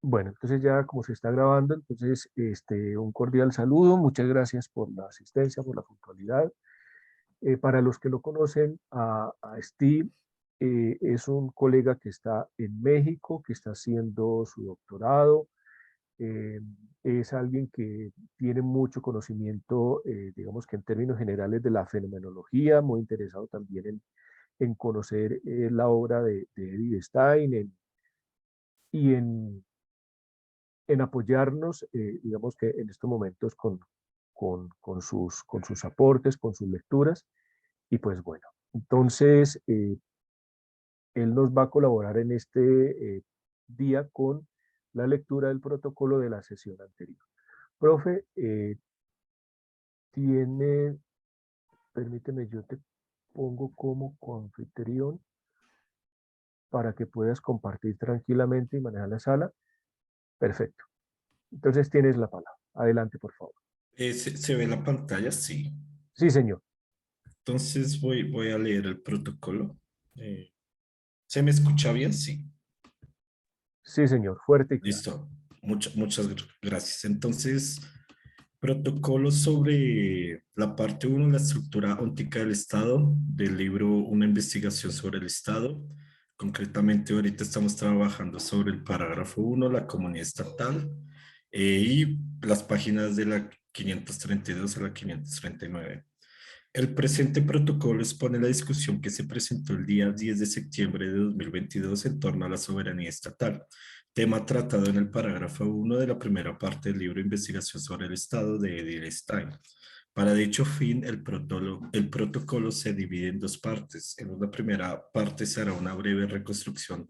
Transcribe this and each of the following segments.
Bueno, entonces ya como se está grabando, entonces un cordial saludo, muchas gracias por la asistencia, por la puntualidad. Para los que lo conocen, a Steve es un colega que está en México, que está haciendo su doctorado. eh, es alguien que tiene mucho conocimiento, digamos que en términos generales de la fenomenología, muy interesado también en conocer la obra de Edith Stein y en apoyarnos, digamos que en estos momentos con sus aportes, con sus lecturas. Y pues bueno, entonces él nos va a colaborar en este día con la lectura del protocolo de la sesión anterior. Profe, tiene, permíteme, yo te pongo como coanfitrión para que puedas compartir tranquilamente y manejar la sala. Perfecto. Entonces tienes la palabra. Adelante, por favor. ¿Se ve la pantalla? Sí. Sí, señor. Entonces voy a leer el protocolo. Eh, ¿Se me escucha bien? Sí. Sí, señor. Fuerte y claro. Listo. Muchas gracias. Entonces, protocolo sobre la parte uno, la estructura óntica del Estado, del libro Una investigación sobre el Estado. Concretamente, ahorita estamos trabajando sobre el parágrafo uno, la comunidad estatal, y las páginas de la 532 a la 539. El presente protocolo expone la discusión que se presentó el día 10 de septiembre de 2022 en torno a la soberanía estatal, tema tratado en el parágrafo 1 de la primera parte del libro Investigación sobre el Estado de Edith Stein. Para dicho fin, el protocolo se divide en dos partes. En una primera parte se hará una breve reconstrucción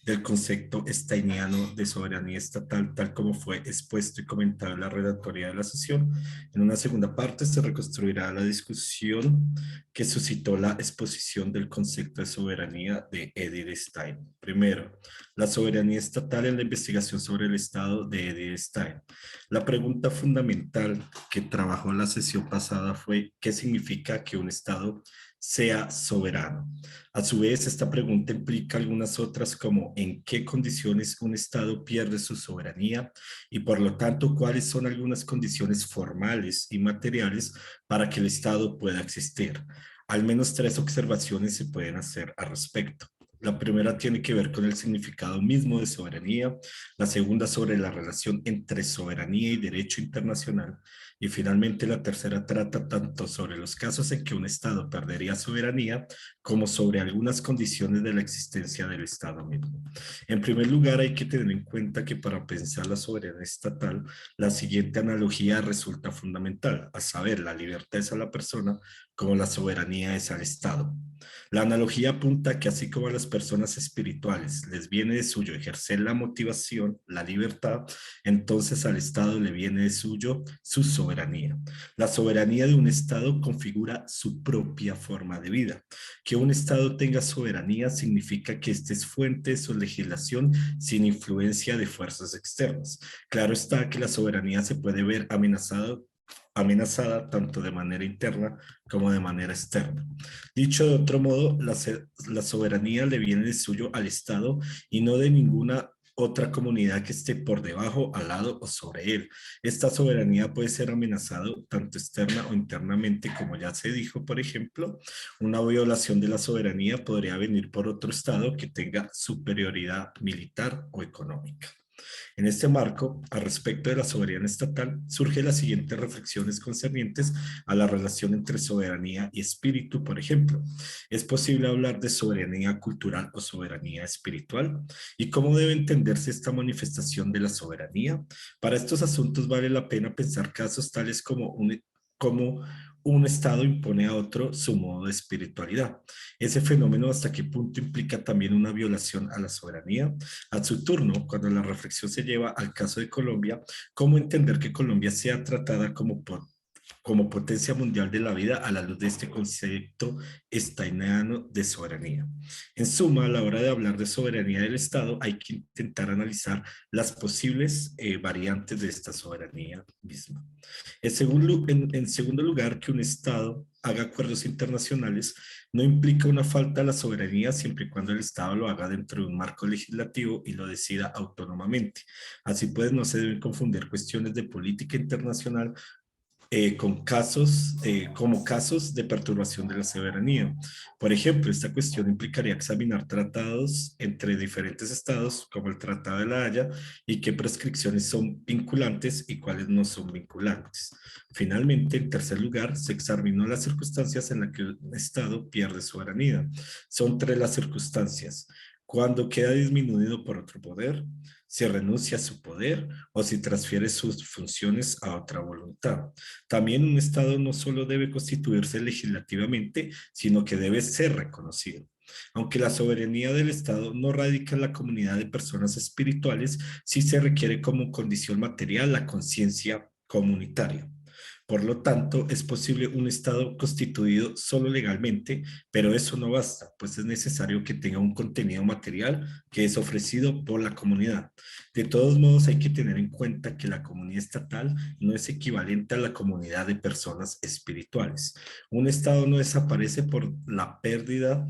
del concepto steiniano de soberanía estatal, tal como fue expuesto y comentado en la redactoría de la sesión. En una segunda parte se reconstruirá la discusión que suscitó la exposición del concepto de soberanía de Edith Stein. Primero, la soberanía estatal en la investigación sobre el Estado de Edith Stein. La pregunta fundamental que trabajó en la sesión pasada fue ¿qué significa que un Estado sea soberano? A su vez, esta pregunta implica algunas otras como en qué condiciones un Estado pierde su soberanía y por lo tanto cuáles son algunas condiciones formales y materiales para que el Estado pueda existir. Al menos tres observaciones se pueden hacer al respecto. La primera tiene que ver con el significado mismo de soberanía, la segunda sobre la relación entre soberanía y derecho internacional y finalmente la tercera trata tanto sobre los casos en que un Estado perdería soberanía como sobre algunas condiciones de la existencia del Estado mismo. En primer lugar, hay que tener en cuenta que para pensar la soberanía estatal, la siguiente analogía resulta fundamental, a saber, la libertad es a la persona como la soberanía es al Estado. La analogía apunta que así como a las personas espirituales les viene de suyo ejercer la motivación, la libertad, entonces al Estado le viene de suyo su soberanía. La soberanía de un Estado configura su propia forma de vida. Que un Estado tenga soberanía significa que éste es fuente de su legislación sin influencia de fuerzas externas. Claro está que la soberanía se puede ver amenazada tanto de manera interna como de manera externa. Dicho de otro modo, la soberanía le viene de suyo al Estado y no de ninguna otra comunidad que esté por debajo, al lado o sobre él. Esta soberanía puede ser amenazada tanto externa o internamente, como ya se dijo, por ejemplo, una violación de la soberanía podría venir por otro Estado que tenga superioridad militar o económica. En este marco, al respecto de la soberanía estatal, surgen las siguientes reflexiones concernientes a la relación entre soberanía y espíritu, por ejemplo. ¿Es posible hablar de soberanía cultural o soberanía espiritual? ¿Y cómo debe entenderse esta manifestación de la soberanía? Para estos asuntos vale la pena pensar casos tales como un Estado impone a otro su modo de espiritualidad. Ese fenómeno hasta qué punto implica también una violación a la soberanía. A su turno, cuando la reflexión se lleva al caso de Colombia, ¿cómo entender que Colombia sea tratada como potencia mundial de la vida a la luz de este concepto steiniano de soberanía. En suma, a la hora de hablar de soberanía del Estado, hay que intentar analizar las posibles variantes de esta soberanía misma. En segundo lugar, que un Estado haga acuerdos internacionales no implica una falta a la soberanía siempre y cuando el Estado lo haga dentro de un marco legislativo y lo decida autónomamente. Así pues, no se deben confundir cuestiones de política internacional como casos de perturbación de la soberanía. Por ejemplo, esta cuestión implicaría examinar tratados entre diferentes estados, como el Tratado de la Haya, y qué prescripciones son vinculantes y cuáles no son vinculantes. Finalmente, en tercer lugar, se examinó las circunstancias en las que el Estado pierde soberanía. Son tres las circunstancias: cuando queda disminuido por otro poder, si renuncia a su poder o si transfiere sus funciones a otra voluntad. También un Estado no solo debe constituirse legislativamente, sino que debe ser reconocido. Aunque la soberanía del Estado no radica en la comunidad de personas espirituales, sí se requiere como condición material la conciencia comunitaria. Por lo tanto, es posible un Estado constituido solo legalmente, pero eso no basta, pues es necesario que tenga un contenido material que es ofrecido por la comunidad. De todos modos, hay que tener en cuenta que la comunidad estatal no es equivalente a la comunidad de personas espirituales. Un Estado no desaparece por la pérdida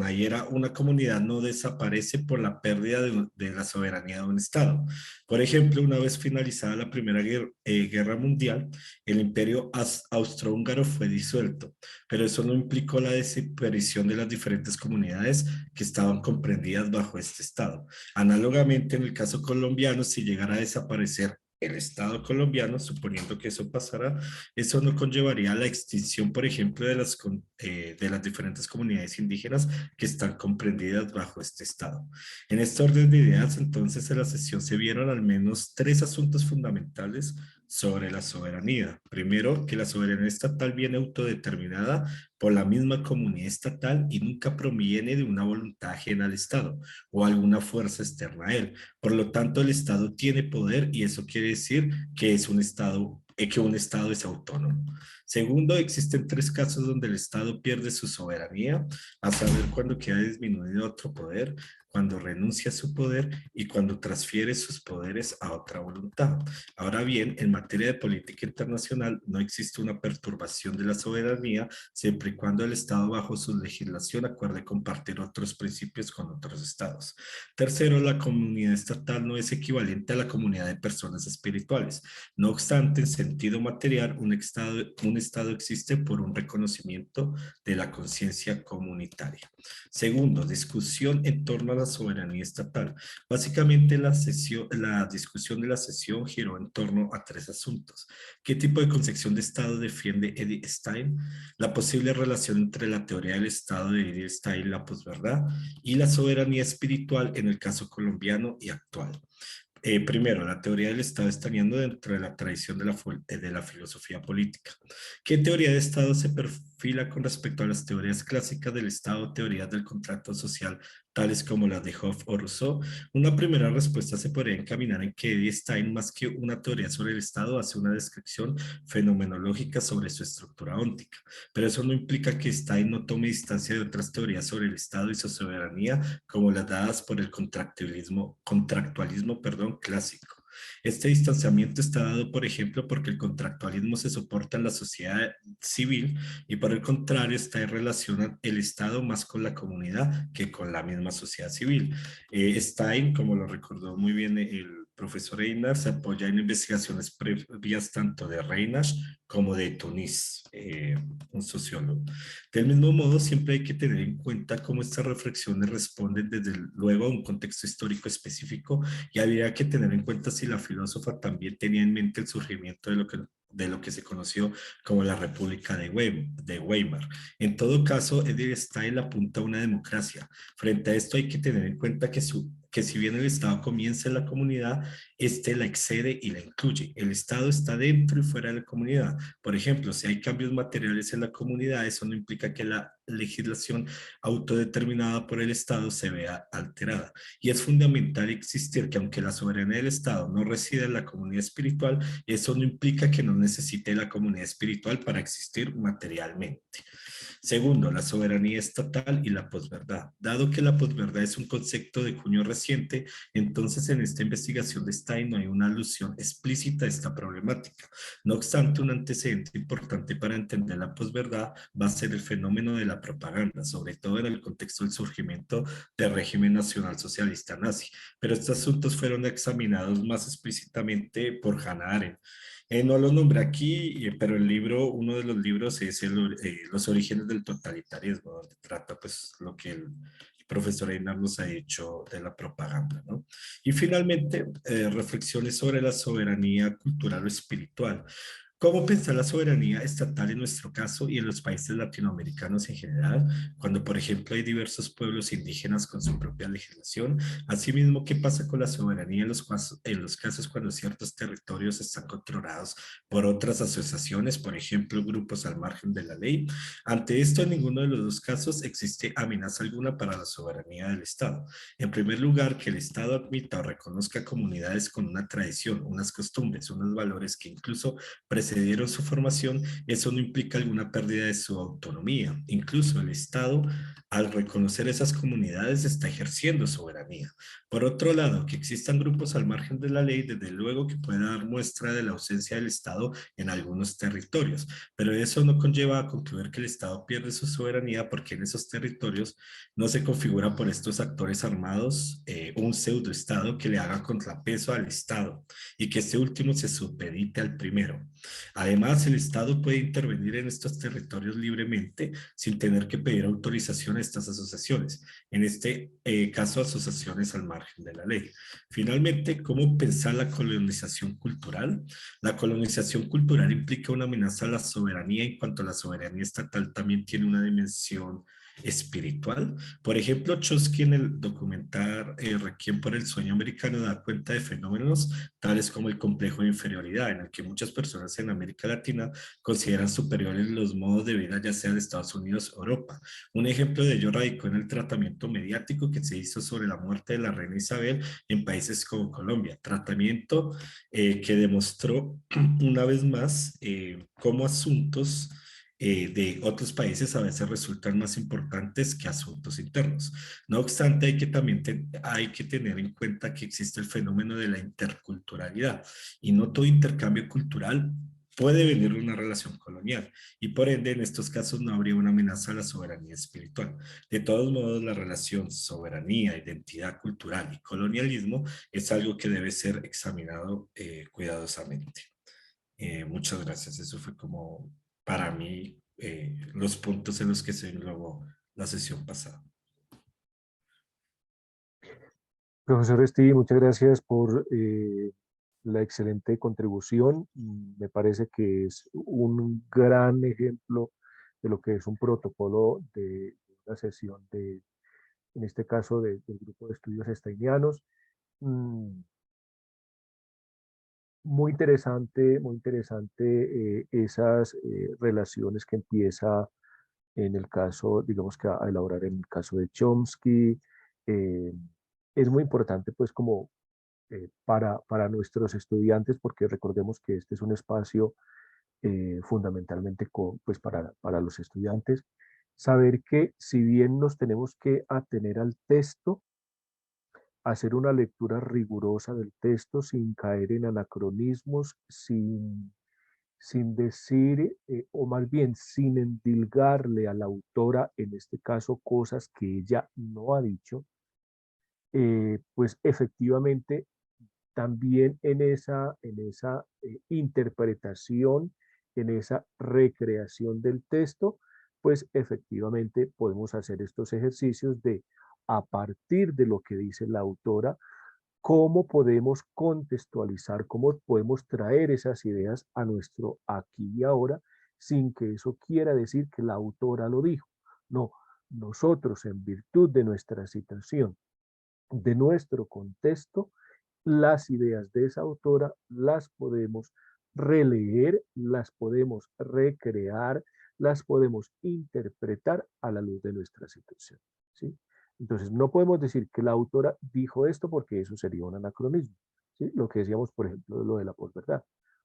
ahí era una comunidad no desaparece por la pérdida de la soberanía de un Estado. Por ejemplo, una vez finalizada la Primera Guerra Mundial, el imperio austrohúngaro fue disuelto, pero eso no implicó la desaparición de las diferentes comunidades que estaban comprendidas bajo este Estado. Análogamente, en el caso colombiano, si llegara a desaparecer el Estado colombiano, suponiendo que eso pasara, eso no conllevaría la extinción, por ejemplo, de las diferentes comunidades indígenas que están comprendidas bajo este Estado. En este orden de ideas, entonces, en la sesión se vieron al menos tres asuntos fundamentales sobre la soberanía. Primero, que la soberanía estatal viene autodeterminada por la misma comunidad estatal y nunca proviene de una voluntad ajena al Estado o alguna fuerza externa a él. Por lo tanto, el Estado tiene poder y eso quiere decir que es que un Estado es autónomo. Segundo, existen tres casos donde el Estado pierde su soberanía, a saber, cuando queda disminuido otro poder, cuando renuncia a su poder y cuando transfiere sus poderes a otra voluntad. Ahora bien, en materia de política internacional no existe una perturbación de la soberanía siempre y cuando el Estado bajo su legislación acuerde compartir otros principios con otros Estados. Tercero, la comunidad estatal no es equivalente a la comunidad de personas espirituales. No obstante, en sentido material, un estado existe por un reconocimiento de la conciencia comunitaria. Segundo, discusión en torno a la soberanía estatal. Básicamente, la discusión de la sesión giró en torno a tres asuntos. ¿Qué tipo de concepción de Estado defiende Edith Stein? La posible relación entre la teoría del Estado de Edith Stein, la posverdad, y la soberanía espiritual en el caso colombiano y actual. Primero, la teoría del Estado estaniano dentro de la tradición de la filosofía política. ¿Qué teoría de Estado se perfila con respecto a las teorías clásicas del Estado, teorías del contrato social, tales como las de Hobbes o Rousseau? Una primera respuesta se podría encaminar en que Edith Stein, más que una teoría sobre el Estado, hace una descripción fenomenológica sobre su estructura óntica. Pero eso no implica que Stein no tome distancia de otras teorías sobre el Estado y su soberanía, como las dadas por el contractualismo clásico. Este distanciamiento está dado, por ejemplo, porque el contractualismo se soporta en la sociedad civil y por el contrario está en relación el Estado más con la comunidad que con la misma sociedad civil. Stein, como lo recordó muy bien el profesor Einar, se apoya en investigaciones previas tanto de Reinach como de Tunis, un sociólogo. Del mismo modo, siempre hay que tener en cuenta cómo estas reflexiones responden desde luego a un contexto histórico específico y habría que tener en cuenta si la filósofa también tenía en mente el surgimiento de lo que se conoció como la República de Weimar. En todo caso, Edith Stein apunta a una democracia. Frente a esto hay que tener en cuenta que que si bien el Estado comienza en la comunidad, este la excede y la incluye. El Estado está dentro y fuera de la comunidad. Por ejemplo, si hay cambios materiales en la comunidad, eso no implica que la legislación autodeterminada por el Estado se vea alterada. Y es fundamental existir que aunque la soberanía del Estado no resida en la comunidad espiritual, eso no implica que no necesite la comunidad espiritual para existir materialmente. Segundo, la soberanía estatal y la posverdad. Dado que la posverdad es un concepto de cuño reciente, entonces en esta investigación de Stein no hay una alusión explícita a esta problemática. No obstante, un antecedente importante para entender la posverdad va a ser el fenómeno de la propaganda, sobre todo en el contexto del surgimiento del régimen nacional socialista nazi. Pero estos asuntos fueron examinados más explícitamente por Hannah Arendt. No lo nombré aquí, pero el libro, uno de los libros es Los orígenes del totalitarismo, donde trata pues lo que el profesor Einar nos ha dicho de la propaganda, ¿no? Y finalmente, reflexiones sobre la soberanía cultural o espiritual. ¿Cómo pensar la soberanía estatal en nuestro caso y en los países latinoamericanos en general, cuando, por ejemplo, hay diversos pueblos indígenas con su propia legislación? Asimismo, ¿qué pasa con la soberanía en los casos cuando ciertos territorios están controlados por otras asociaciones, por ejemplo, grupos al margen de la ley? Ante esto, en ninguno de los dos casos existe amenaza alguna para la soberanía del Estado. En primer lugar, que el Estado admita o reconozca comunidades con una tradición, unas costumbres, unos valores que incluso precedieron su formación, eso no implica alguna pérdida de su autonomía. Incluso el Estado, al reconocer esas comunidades, está ejerciendo soberanía. Por otro lado, que existan grupos al margen de la ley, desde luego que puede dar muestra de la ausencia del Estado en algunos territorios, pero eso no conlleva a concluir que el Estado pierde su soberanía porque en esos territorios no se configura por estos actores armados un pseudoestado que le haga contrapeso al Estado y que este último se supedite al primero. Además, el Estado puede intervenir en estos territorios libremente sin tener que pedir autorización a estas asociaciones, en este caso asociaciones al margen de la ley. Finalmente, ¿cómo pensar la colonización cultural? La colonización cultural implica una amenaza a la soberanía en cuanto la soberanía estatal también tiene una dimensión espiritual. Por ejemplo, Chomsky en el documental Requiem por el sueño americano da cuenta de fenómenos tales como el complejo de inferioridad, en el que muchas personas en América Latina consideran superiores los modos de vida, ya sea de Estados Unidos o Europa. Un ejemplo de ello radicó en el tratamiento mediático que se hizo sobre la muerte de la reina Isabel en países como Colombia, tratamiento que demostró una vez más cómo asuntos de otros países a veces resultan más importantes que asuntos internos. No obstante, hay que tener en cuenta que existe el fenómeno de la interculturalidad y no todo intercambio cultural puede venir de una relación colonial y por ende en estos casos no habría una amenaza a la soberanía espiritual. De todos modos, la relación soberanía, identidad cultural y colonialismo es algo que debe ser examinado cuidadosamente. Muchas gracias. Eso fue como para mí los puntos en los que se englobó la sesión pasada. Profesor Steve, muchas gracias por la excelente contribución. Me parece que es un gran ejemplo de lo que es un protocolo de una sesión en este caso, del grupo de estudios steinianos. Mm, muy interesante esas relaciones que empieza en el caso, digamos que a elaborar en el caso de Chomsky. eh, es muy importante pues como para nuestros estudiantes, porque recordemos que este es un espacio fundamentalmente pues para los estudiantes, saber que si bien nos tenemos que atener al texto, hacer una lectura rigurosa del texto sin caer en anacronismos, sin decir, o más bien sin endilgarle a la autora, en este caso, cosas que ella no ha dicho, pues efectivamente también en esa interpretación, en esa recreación del texto, pues efectivamente podemos hacer estos ejercicios de, a partir de lo que dice la autora, cómo podemos contextualizar, cómo podemos traer esas ideas a nuestro aquí y ahora, sin que eso quiera decir que la autora lo dijo. No, nosotros en virtud de nuestra situación de nuestro contexto, las ideas de esa autora las podemos releer, las podemos recrear, las podemos interpretar a la luz de nuestra situación, ¿sí? Entonces, no podemos decir que la autora dijo esto porque eso sería un anacronismo, ¿sí? Lo que decíamos, por ejemplo, de lo de la posverdad.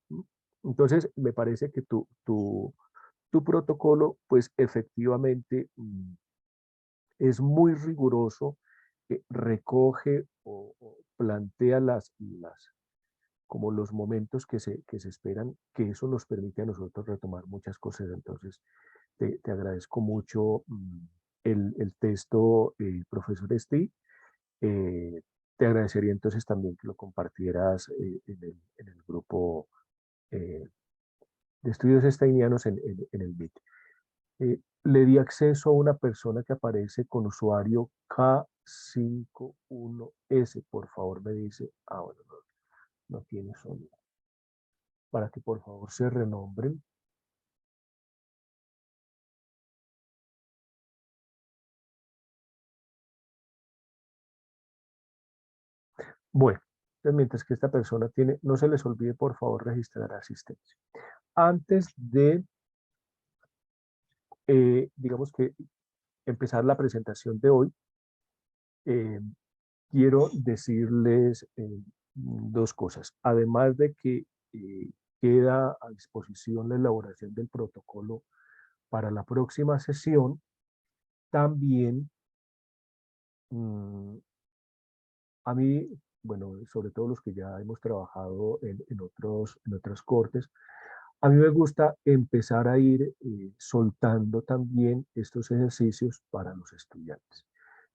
¿Sí? Entonces, me parece que tu protocolo, pues efectivamente es muy riguroso, recoge o plantea como los momentos que se esperan, que eso nos permite a nosotros retomar muchas cosas. Entonces, te agradezco mucho el texto, profesor Esti. Eh, Te agradecería entonces también que lo compartieras en el grupo eh, de estudios estainianos en el Meet. Le di acceso a una persona que aparece con usuario K51S. Por favor, me dice, bueno, no tiene sonido. Para que por favor se renombren. Bueno, entonces mientras que esta persona tiene, no se les olvide por favor registrar asistencia. Antes de, digamos que empezar la presentación de hoy, eh, quiero decirles dos cosas. Además de que queda a disposición la elaboración del protocolo para la próxima sesión, también a mí, bueno, sobre todo los que ya hemos trabajado en otras cortes, a mí me gusta empezar a ir soltando también estos ejercicios para los estudiantes.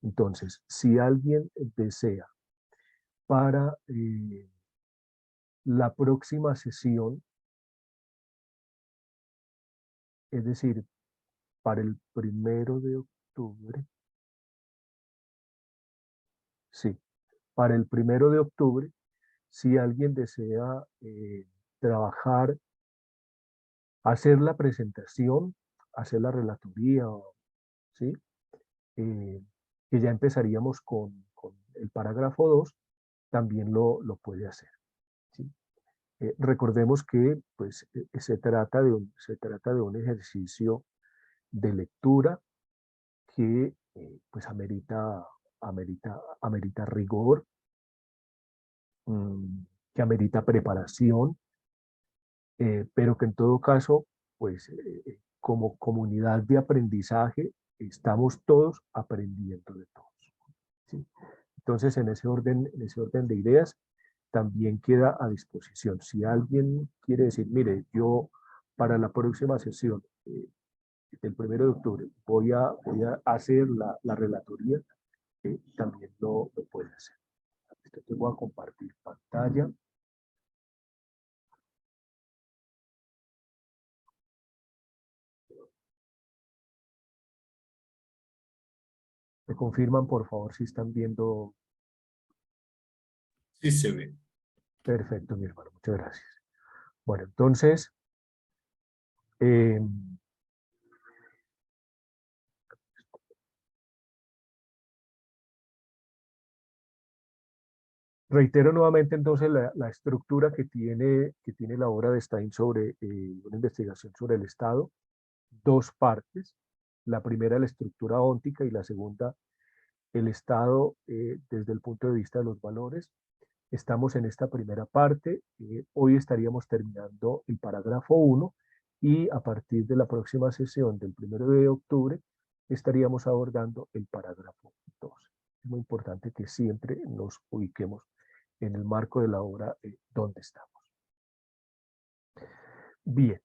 Entonces, si alguien desea para la próxima sesión, es decir, para el 1 de octubre, sí, para el 1 de octubre, si alguien desea trabajar, hacer la presentación, hacer la relatoría, ¿sí? Eh, que ya empezaríamos con el parágrafo 2, también lo puede hacer, ¿sí? Recordemos que pues, se trata de un ejercicio de lectura que pues amerita rigor, que amerita preparación, pero que en todo caso, pues como comunidad de aprendizaje, estamos todos aprendiendo de todos, ¿sí? Entonces, en ese orden de ideas, también queda a disposición. Si alguien quiere decir, mire, yo para la próxima sesión, el 1 de octubre, voy a hacer la relatoría, también lo puede hacer. Entonces voy a compartir pantalla. Me confirman, por favor, si están viendo. Sí se ve. Perfecto, mi hermano, muchas gracias. Bueno, entonces, eh, reitero nuevamente entonces la estructura que tiene la obra de Stein sobre una investigación sobre el Estado. Dos partes. La primera, la estructura óntica, y la segunda, el Estado desde el punto de vista de los valores. Estamos en esta primera parte. Hoy estaríamos terminando el parágrafo 1 y a partir de la próxima sesión del 1 de octubre estaríamos abordando el parágrafo 2. Es muy importante que siempre nos ubiquemos en el marco de la obra donde estamos. Bien.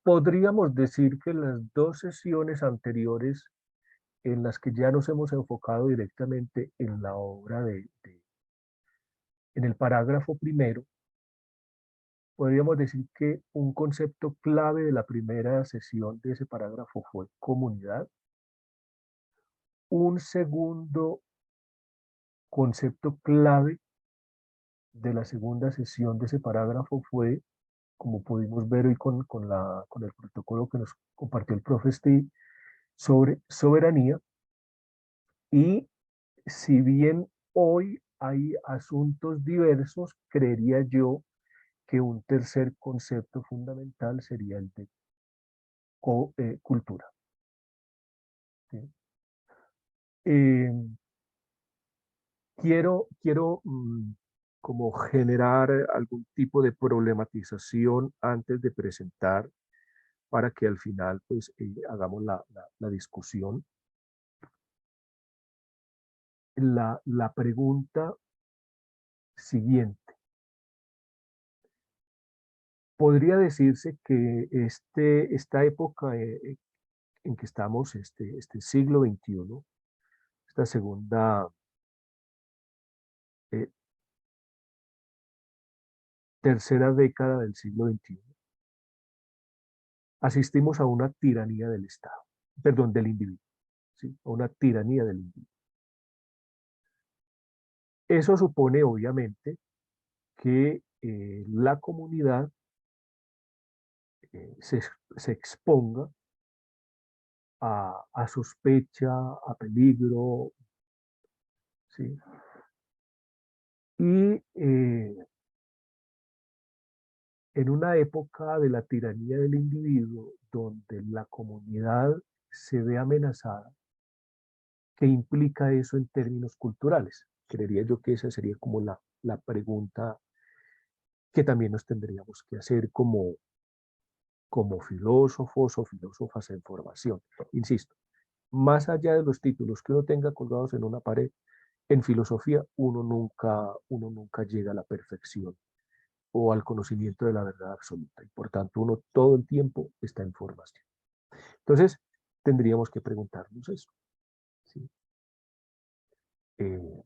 Podríamos decir que las dos sesiones anteriores en las que ya nos hemos enfocado directamente en la obra en el parágrafo primero, podríamos decir que un concepto clave de la primera sesión de ese parágrafo fue comunidad. Un segundo concepto clave de la segunda sesión de ese parágrafo fue, como pudimos ver hoy con el protocolo que nos compartió el profe Steve, sobre soberanía. Y si bien hoy hay asuntos diversos, creería yo que un tercer concepto fundamental sería el de cultura. ¿Sí? Eh, quiero como generar algún tipo de problematización antes de presentar para que al final pues hagamos la discusión. La pregunta siguiente. Podría decirse que esta época en que estamos, este siglo XXI, esta segunda, eh, tercera década del siglo XXI, asistimos a una tiranía del Estado, perdón, del individuo, ¿sí? A una tiranía del individuo. Eso supone, obviamente, que la comunidad eh, se, se exponga a sospecha, a peligro, ¿sí? Y en una época de la tiranía del individuo, donde la comunidad se ve amenazada, ¿qué implica eso en términos culturales? Creería yo que esa sería como la pregunta que también nos tendríamos que hacer como filósofos o filósofas en formación. Insisto, más allá de los títulos que uno tenga colgados en una pared, en filosofía uno nunca llega a la perfección o al conocimiento de la verdad absoluta. Y por tanto, uno todo el tiempo está en formación. Entonces, tendríamos que preguntarnos eso. ¿Sí? Eh,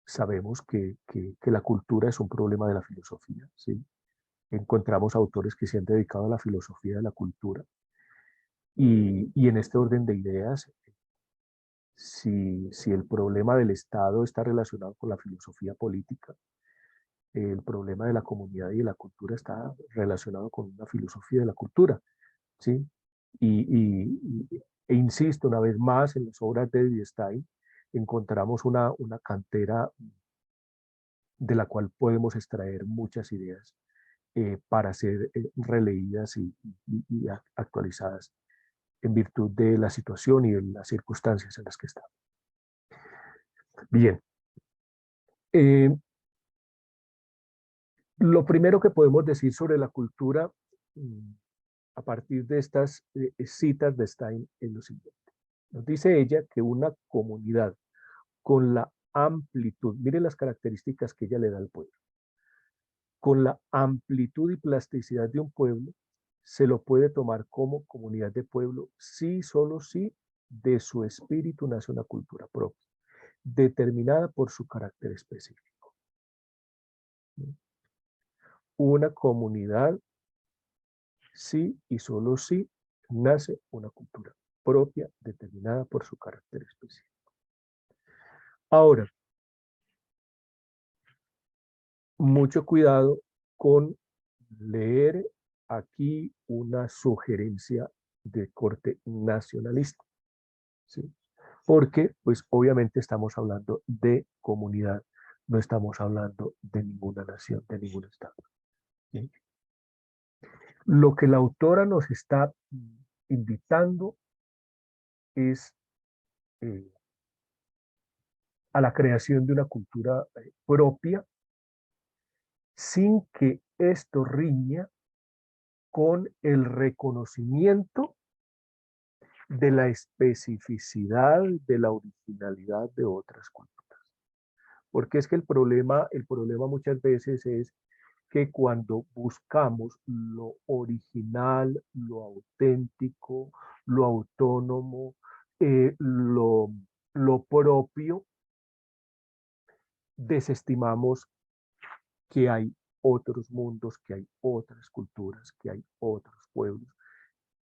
sabemos que la cultura es un problema de la filosofía. ¿Sí? Encontramos autores que se han dedicado a la filosofía de la cultura. Y en este orden de ideas, si el problema del Estado está relacionado con la filosofía política, el problema de la comunidad y de la cultura está relacionado con una filosofía de la cultura, ¿sí? E insisto una vez más, en las obras de Wittgenstein encontramos una cantera de la cual podemos extraer muchas ideas para ser releídas y actualizadas en virtud de la situación y de las circunstancias en las que estamos. Bien, eh, lo primero que podemos decir sobre la cultura a partir de estas citas de Stein es lo siguiente. Nos dice ella que una comunidad con la amplitud, mire las características que ella le da al pueblo, con la amplitud y plasticidad de un pueblo, se lo puede tomar como comunidad de pueblo si, solo si, de su espíritu nace una cultura propia, determinada por su carácter específico. Una comunidad, sí y solo si, nace una cultura propia, determinada por su carácter específico. Ahora, mucho cuidado con leer aquí una sugerencia de corte nacionalista, ¿sí? Porque, pues, obviamente estamos hablando de comunidad, no estamos hablando de ninguna nación, de ningún estado, ¿sí? Lo que la autora nos está invitando es eh, a la creación de una cultura propia, sin que esto riña con el reconocimiento de la especificidad, de la originalidad de otras culturas. Porque es que el problema muchas veces es que cuando buscamos lo original, lo auténtico, lo autónomo, eh, lo, lo propio, desestimamos que hay otros mundos, que hay otras culturas, que hay otros pueblos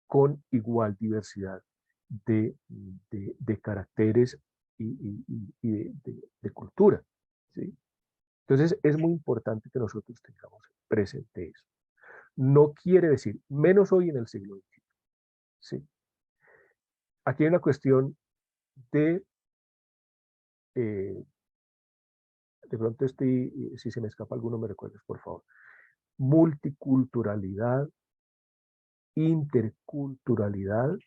con igual diversidad de caracteres y de cultura, ¿sí? Entonces es muy importante que nosotros tengamos presente eso. No quiere decir, menos hoy en el siglo XXI, ¿sí? aquí hay una cuestión de pronto si se me escapa alguno me recuerdes, por favor. Multiculturalidad, interculturalidad,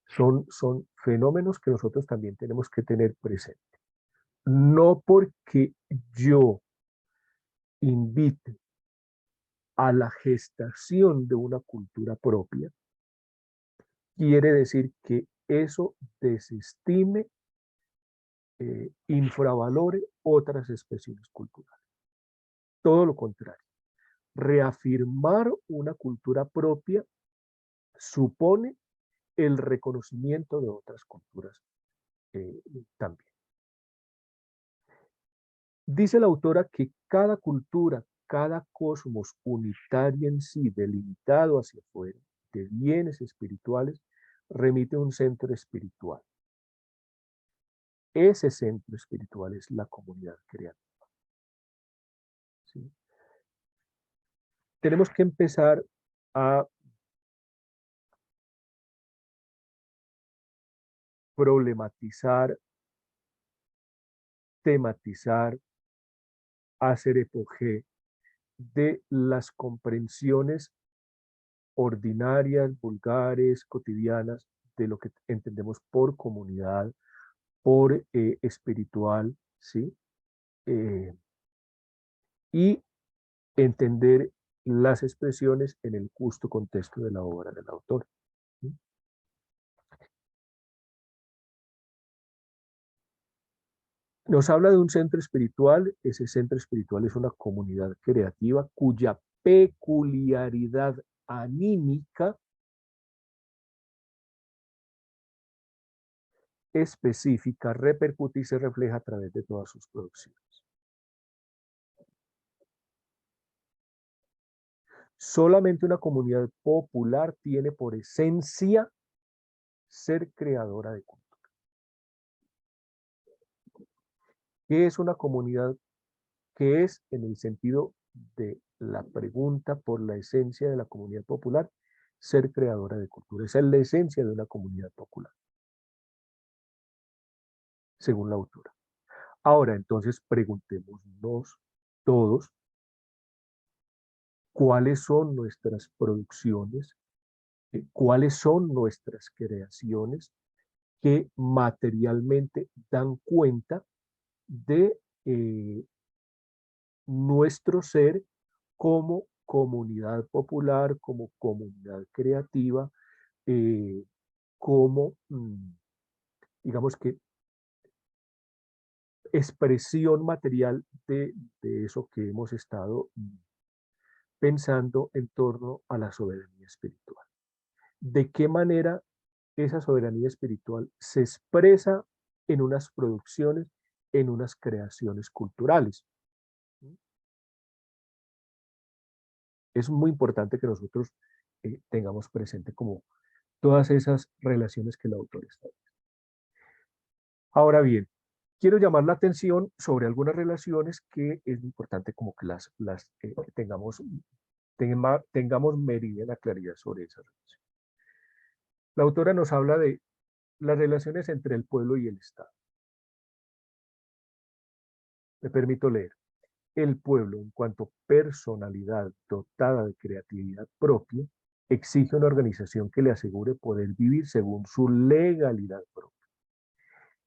son fenómenos que nosotros también tenemos que tener presente. No porque yo invite a la gestación de una cultura propia, quiere decir que eso desestime, infravalore otras expresiones culturales. Todo lo contrario. Reafirmar una cultura propia supone el reconocimiento de otras culturas también. Dice la autora que cada cultura, cada cosmos unitario en sí, delimitado hacia afuera, de bienes espirituales, remite a un centro espiritual. Ese centro espiritual es la comunidad creativa. ¿Sí? Tenemos que empezar a problematizar, tematizar, hacer epogé de las comprensiones ordinarias, vulgares, cotidianas, de lo que entendemos por comunidad, por espiritual, ¿sí? Y entender las expresiones en el justo contexto de la obra del autor. ¿Sí? Nos habla de un centro espiritual. Ese centro espiritual es una comunidad creativa cuya peculiaridad anímica específica repercute y se refleja a través de todas sus producciones. Solamente una comunidad popular tiene por esencia ser creadora de cultura. ¿Qué es una comunidad? ¿Qué es en el sentido de la pregunta por la esencia de la comunidad popular? Ser creadora de cultura. Esa es la esencia de una comunidad popular, según la autora. Ahora, entonces, preguntémonos todos cuáles son nuestras producciones, cuáles son nuestras creaciones que materialmente dan cuenta de nuestro ser como comunidad popular, como comunidad creativa, como, digamos que, expresión material de eso que hemos estado pensando en torno a la soberanía espiritual. ¿De qué manera esa soberanía espiritual se expresa en unas producciones, en unas creaciones culturales? Es muy importante que nosotros tengamos presente como todas esas relaciones que el autor está. Ahora bien, quiero llamar la atención sobre algunas relaciones que es importante como que que tengamos meridiana claridad sobre esas relaciones. La autora nos habla de las relaciones entre el pueblo y el Estado. Me permito leer. El pueblo, en cuanto personalidad dotada de creatividad propia, exige una organización que le asegure poder vivir según su legalidad propia.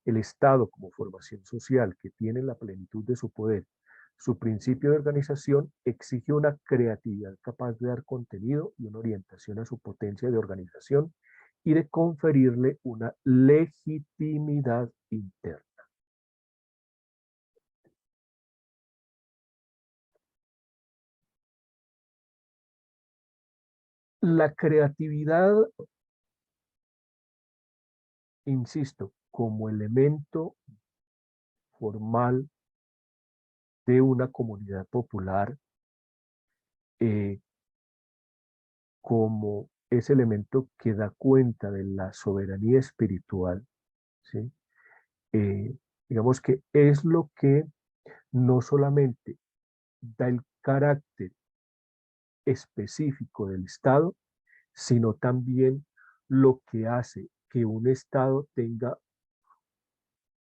El Estado, como formación social que tiene la plenitud de su poder, su principio de organización, exige una creatividad capaz de dar contenido y una orientación a su potencia de organización y de conferirle una legitimidad interna. La creatividad, insisto, como elemento formal de una comunidad popular, eh, como ese elemento que da cuenta de la soberanía espiritual, ¿sí? Eh, digamos que es lo que no solamente da el carácter específico del Estado, sino también lo que hace que un Estado tenga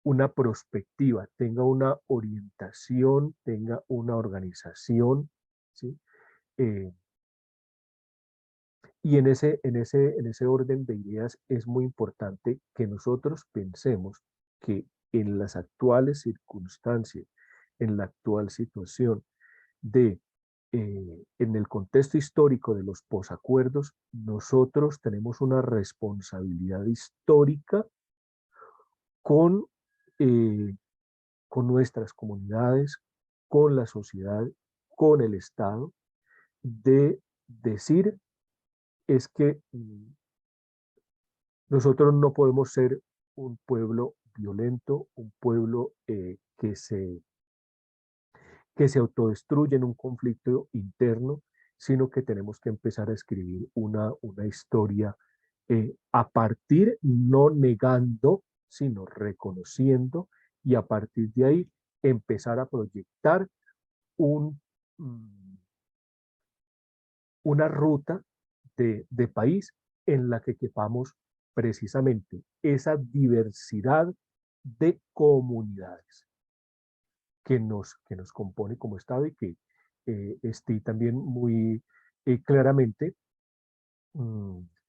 una perspectiva, tenga una orientación, tenga una organización, ¿sí? Eh, y en ese orden de ideas es muy importante que nosotros pensemos que en las actuales circunstancias, en la actual situación en el contexto histórico de los posacuerdos, nosotros tenemos una responsabilidad histórica con, eh, con nuestras comunidades, con la sociedad, con el Estado, de decir es que nosotros no podemos ser un pueblo violento, un pueblo que se autodestruye en un conflicto interno, sino que tenemos que empezar a escribir una historia a partir, no negando, sino reconociendo, y a partir de ahí empezar a proyectar un, mm, una ruta de país en la que quepamos precisamente esa diversidad de comunidades que nos compone como Estado y que esté también muy claramente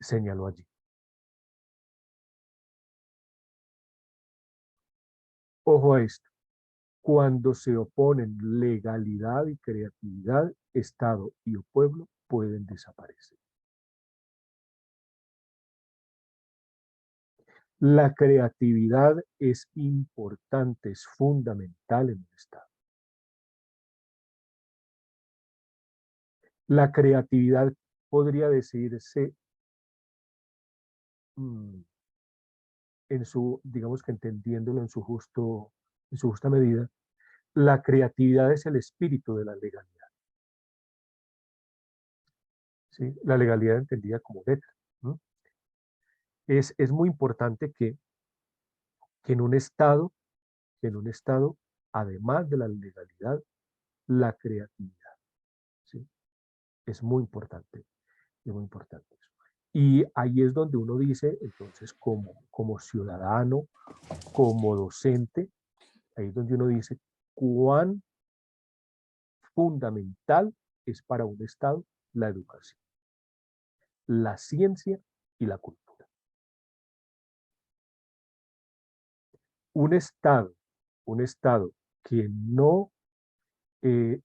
señaló allí. Ojo a esto, cuando se oponen legalidad y creatividad, Estado y o pueblo pueden desaparecer. La creatividad es importante, es fundamental en el Estado. La creatividad podría decirse mm, digamos que entendiéndolo en su justa medida, la creatividad es el espíritu de la legalidad, ¿sí? La legalidad entendida como letra, ¿no? Es muy importante que en un Estado, que en un Estado, además de la legalidad, la creatividad, ¿sí? Es muy importante eso. Y ahí es donde uno dice, entonces, como ciudadano, como docente, ahí es donde uno dice cuán fundamental es para un Estado la educación, la ciencia y la cultura. Un Estado, un Estado que no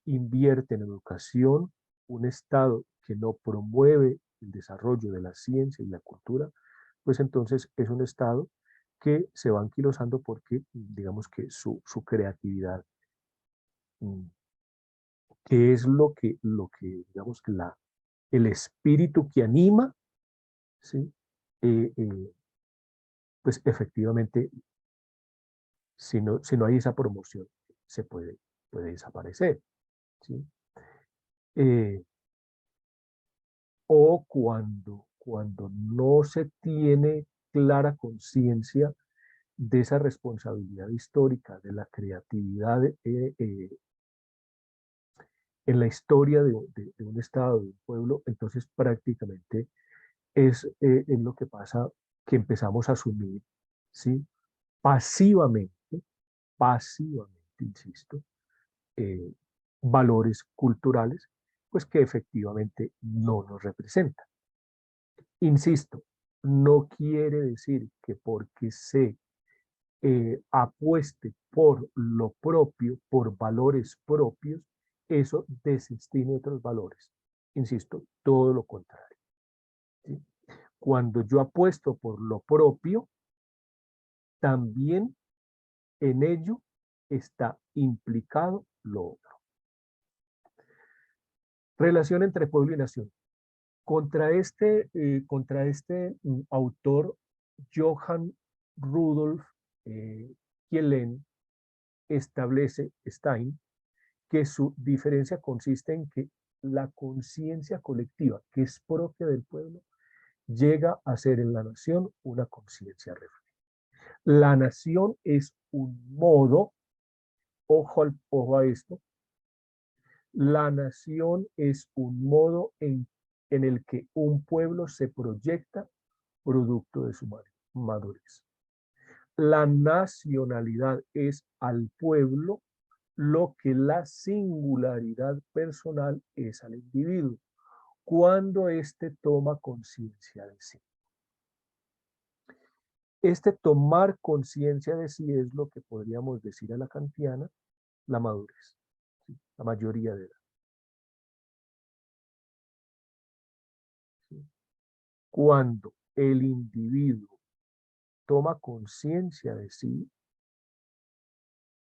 invierte en educación, un Estado que no promueve el desarrollo de la ciencia y la cultura, pues entonces es un Estado que se va anquilosando porque digamos que su creatividad, mm, que es lo que digamos que el espíritu que anima, ¿sí? Pues efectivamente, si no hay esa promoción, se puede desaparecer, ¿sí? Eh, o cuando no se tiene clara conciencia de esa responsabilidad histórica, de la creatividad en la historia de un Estado, de un pueblo, entonces prácticamente es lo que pasa que empezamos a asumir, ¿sí? Pasivamente, pasivamente, insisto, eh, valores culturales, pues que efectivamente no nos representan. Insisto, no quiere decir que porque se apueste por lo propio, por valores propios, eso desestime otros valores. Insisto, todo lo contrario, ¿sí? Cuando yo apuesto por lo propio, también en ello está implicado lo otro. Relación entre pueblo y nación. Contra este autor, Johann Rudolf Kielen, establece Stein que su diferencia consiste en que la conciencia colectiva, que es propia del pueblo, llega a ser en la nación una conciencia real. La nación es un modo, ojo a esto, la nación es un modo en el que un pueblo se proyecta producto de su madurez. La nacionalidad es al pueblo lo que la singularidad personal es al individuo, cuando éste toma conciencia de sí. Este tomar conciencia de sí es lo que podríamos decir a la kantiana la madurez, ¿sí? La mayoría de edad. ¿Sí? Cuando el individuo toma conciencia de sí,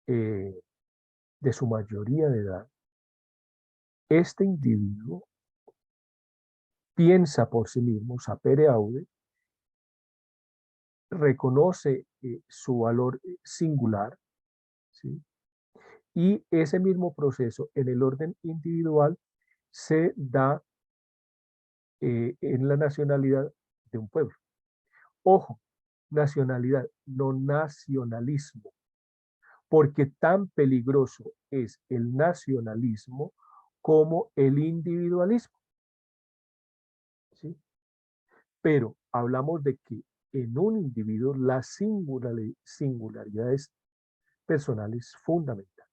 de su mayoría de edad, este individuo piensa por sí mismo, sapere aude, reconoce su valor singular, ¿sí? Y ese mismo proceso en el orden individual se da en la nacionalidad de un pueblo. Ojo, nacionalidad, no nacionalismo, porque tan peligroso es el nacionalismo como el individualismo, ¿sí? Pero hablamos de que en un individuo la singularidad personal es fundamental.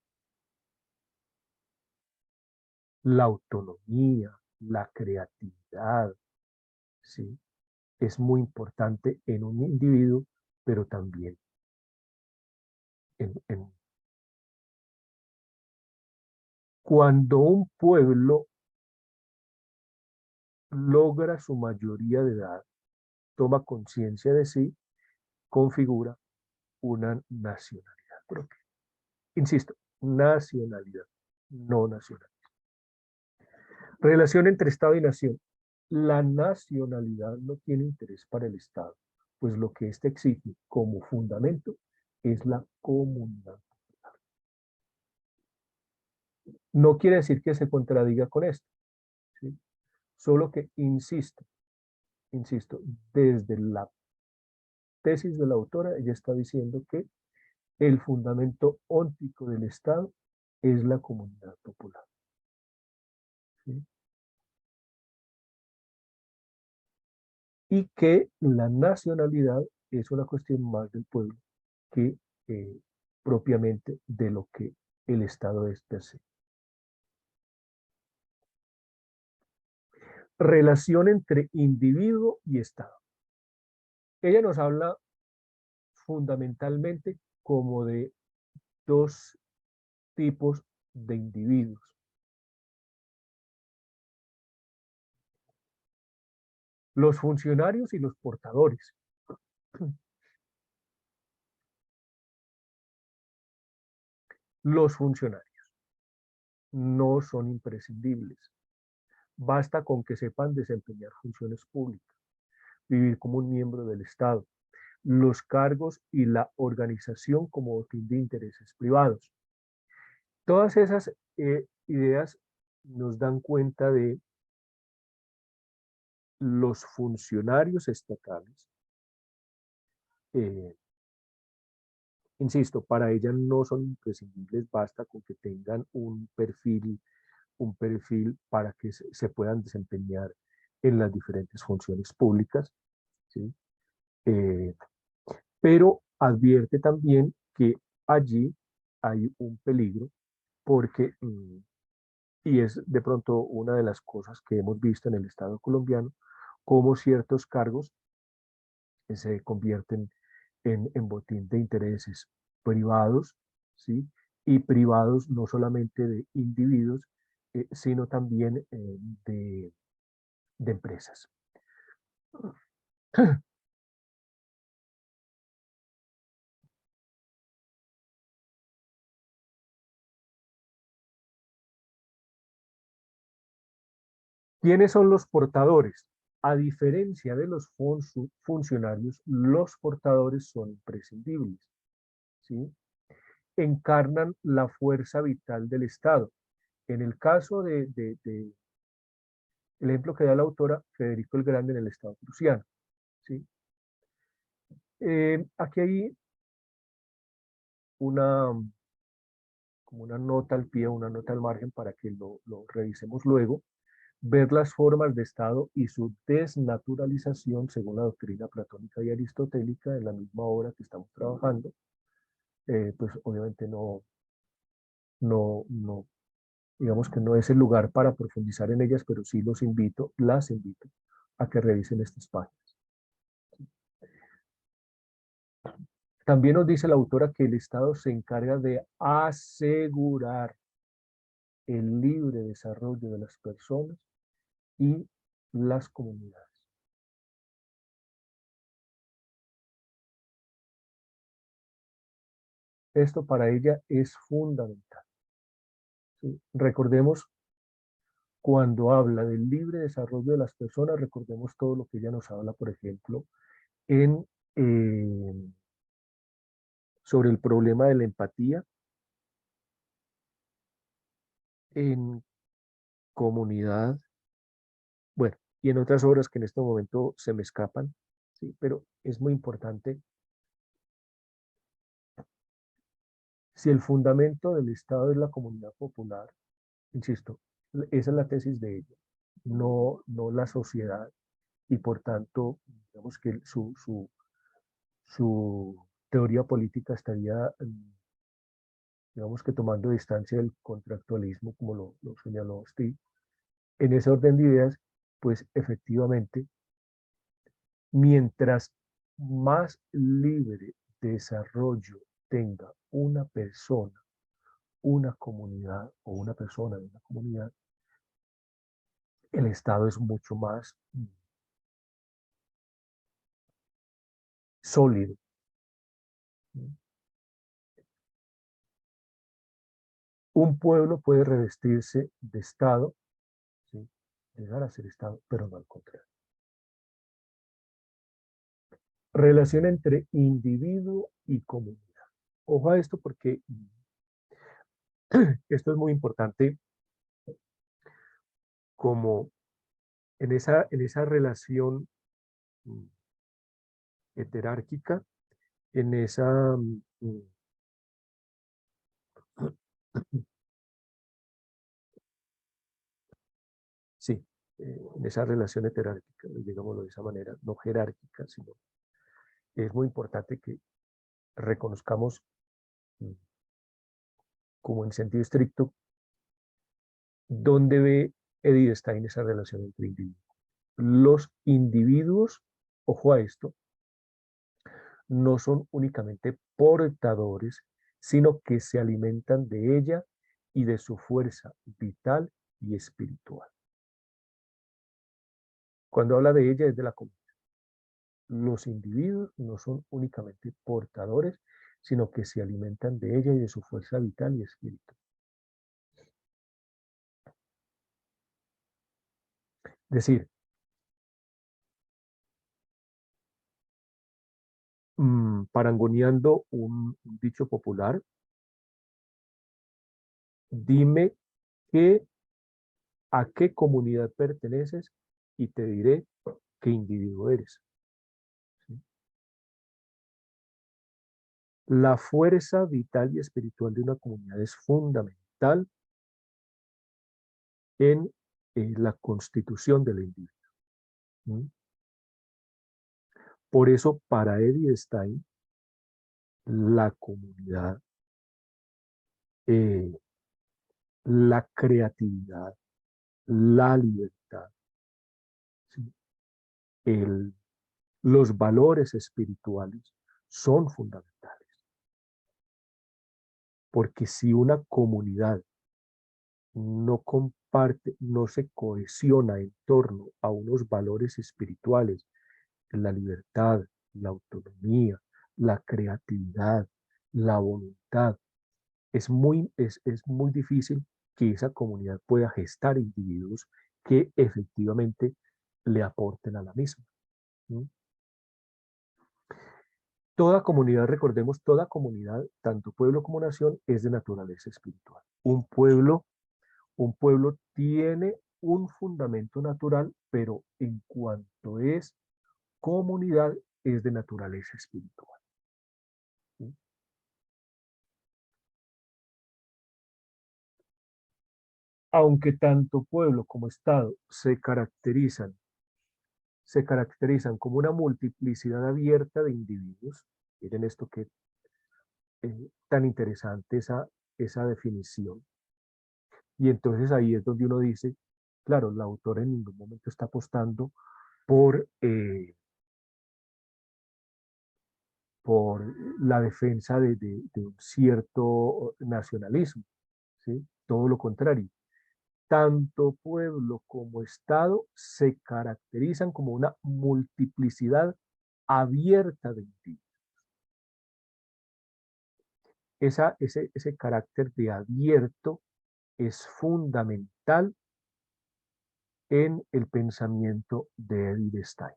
La autonomía, la creatividad, ¿sí? Es muy importante en un individuo, pero también en cuando un pueblo logra su mayoría de edad, toma conciencia de sí, configura una nacionalidad propia. Insisto, nacionalidad, no nacional. Relación entre Estado y nación. La nacionalidad no tiene interés para el Estado, pues lo que éste exige como fundamento es la comunidad. No quiere decir que se contradiga con esto, ¿sí? Solo que insisto, desde la tesis de la autora, ella está diciendo que el fundamento óntico del Estado es la comunidad popular, ¿sí? Y que la nacionalidad es una cuestión más del pueblo que propiamente de lo que el Estado es per se. Relación entre individuo y Estado. Ella nos habla fundamentalmente como de dos tipos de individuos. Los funcionarios y los portadores. Los funcionarios no son imprescindibles. Basta con que sepan desempeñar funciones públicas, vivir como un miembro del Estado, los cargos y la organización como botín de intereses privados. Todas esas ideas nos dan cuenta de los funcionarios estatales. Insisto, para ellas no son imprescindibles, basta con que tengan un perfil para que se puedan desempeñar en las diferentes funciones públicas, ¿sí? Eh, pero advierte también que allí hay un peligro porque, y es de pronto una de las cosas que hemos visto en el Estado colombiano, cómo ciertos cargos se convierten en botín de intereses privados, ¿sí? Y privados no solamente de individuos, sino también de empresas. ¿Quiénes son los portadores? A diferencia de los funcionarios, los portadores son imprescindibles, ¿sí? Encarnan la fuerza vital del Estado. En el caso el ejemplo que da la autora, Federico el Grande en el Estado prusiano, ¿sí? Aquí hay una, como una nota al pie, una nota al margen para que lo revisemos luego, ver las formas de Estado y su desnaturalización según la doctrina platónica y aristotélica en la misma obra que estamos trabajando, pues obviamente no, digamos que no es el lugar para profundizar en ellas, pero sí las invito a que revisen estas páginas. También nos dice la autora que el Estado se encarga de asegurar el libre desarrollo de las personas y las comunidades. Esto para ella es fundamental, ¿sí? Recordemos, cuando habla del libre desarrollo de las personas, recordemos todo lo que ella nos habla, por ejemplo, en, eh, sobre el problema de la empatía en comunidad, bueno, y en otras obras que en este momento se me escapan, ¿sí? Pero es muy importante. Si el fundamento del Estado es la comunidad popular, insisto, esa es la tesis de ella, no la sociedad, y por tanto, digamos que su teoría política estaría, digamos que tomando distancia del contractualismo, como lo señaló Steve. En ese orden de ideas, pues efectivamente, mientras más libre desarrollo tenga una persona, una comunidad o una persona de una comunidad, el Estado es mucho más sólido. Un pueblo puede revestirse de Estado, ¿sí? Llegar a ser Estado, pero no al contrario. Relación entre individuo y comunidad. Ojo a esto porque esto es muy importante, como en esa relación mm, heterárquica, en esa, sí, en esa relación heterárquica, digámoslo de esa manera, no jerárquica, sino es muy importante que reconozcamos, mm, como en sentido estricto, dónde ve Edith Stein esa relación entre individuos. Los individuos, ojo a esto, no son únicamente portadores, sino que se alimentan de ella y de su fuerza vital y espiritual. Cuando habla de ella es de la comunidad. Los individuos no son únicamente portadores, sino que se alimentan de ella y de su fuerza vital y espiritual. Es decir, parangoneando un dicho popular, dime a qué comunidad perteneces y te diré qué individuo eres. ¿Sí? La fuerza vital y espiritual de una comunidad es fundamental en la constitución del individuo. ¿Sí? Por eso, para Edith Stein, la comunidad, eh, la creatividad, la libertad, ¿sí? el, los valores espirituales son fundamentales. Porque si una comunidad no comparte, no se cohesiona en torno a unos valores espirituales, la libertad, la autonomía, la creatividad, la voluntad, es muy difícil que esa comunidad pueda gestar individuos que efectivamente le aporten a la misma. ¿Sí? Toda comunidad, recordemos, toda comunidad, tanto pueblo como nación, es de naturaleza espiritual. Un pueblo tiene un fundamento natural, pero en cuanto es comunidad, es de naturaleza espiritual. ¿Sí? Aunque tanto pueblo como Estado se caracterizan como una multiplicidad abierta de individuos. Miren esto que tan interesante esa definición. Y entonces ahí es donde uno dice, claro, la autora en ningún momento está apostando por, por la defensa de un cierto nacionalismo, ¿sí? Todo lo contrario. Tanto pueblo como Estado se caracterizan como una multiplicidad abierta de individuos. Ese carácter de abierto es fundamental en el pensamiento de Edith Stein.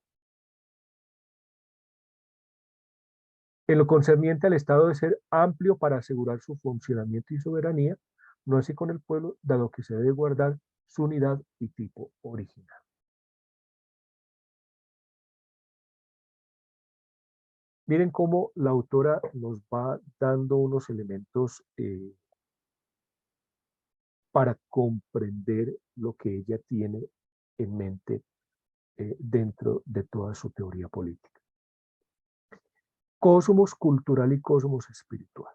En lo concerniente al Estado debe ser amplio para asegurar su funcionamiento y soberanía, no así con el pueblo, dado que se debe guardar su unidad y tipo original. Miren cómo la autora nos va dando unos elementos para comprender lo que ella tiene en mente dentro de toda su teoría política. Cosmos cultural y cosmos espiritual.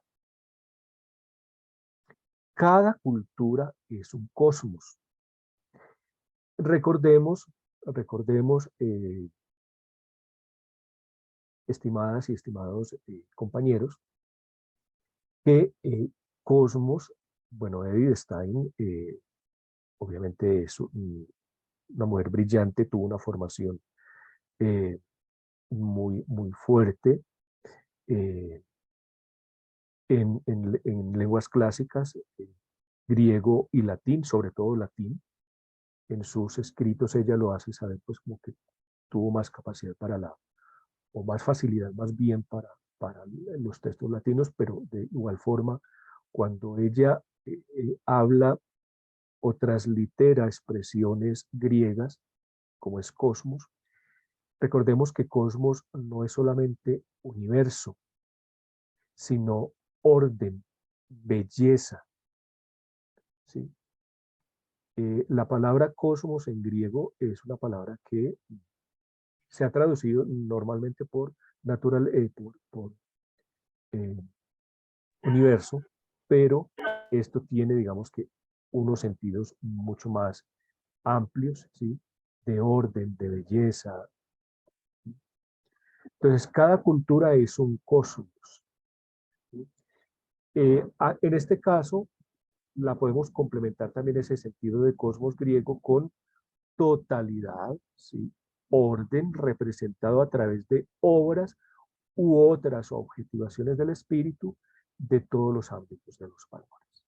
Cada cultura es un cosmos. Recordemos, estimadas y estimados compañeros, que cosmos, bueno, Edith Stein, obviamente es una mujer brillante, tuvo una formación eh, muy fuerte eh, en lenguas clásicas, griego y latín, sobre todo latín. En sus escritos ella lo hace saber, pues como que tuvo más capacidad o más facilidad más bien para los textos latinos, pero de igual forma, cuando ella habla o translitera expresiones griegas, como es cosmos, recordemos que cosmos no es solamente universo, sino orden, belleza, ¿sí? La palabra cosmos en griego es una palabra que se ha traducido normalmente por eh, universo, pero esto tiene, digamos que, unos sentidos mucho más amplios, ¿sí? De orden, de belleza. Entonces, cada cultura es un cosmos, ¿sí? En este caso, la podemos complementar también ese sentido de cosmos griego con totalidad, ¿sí? Orden representado a través de obras u otras objetivaciones del espíritu de todos los ámbitos de los valores,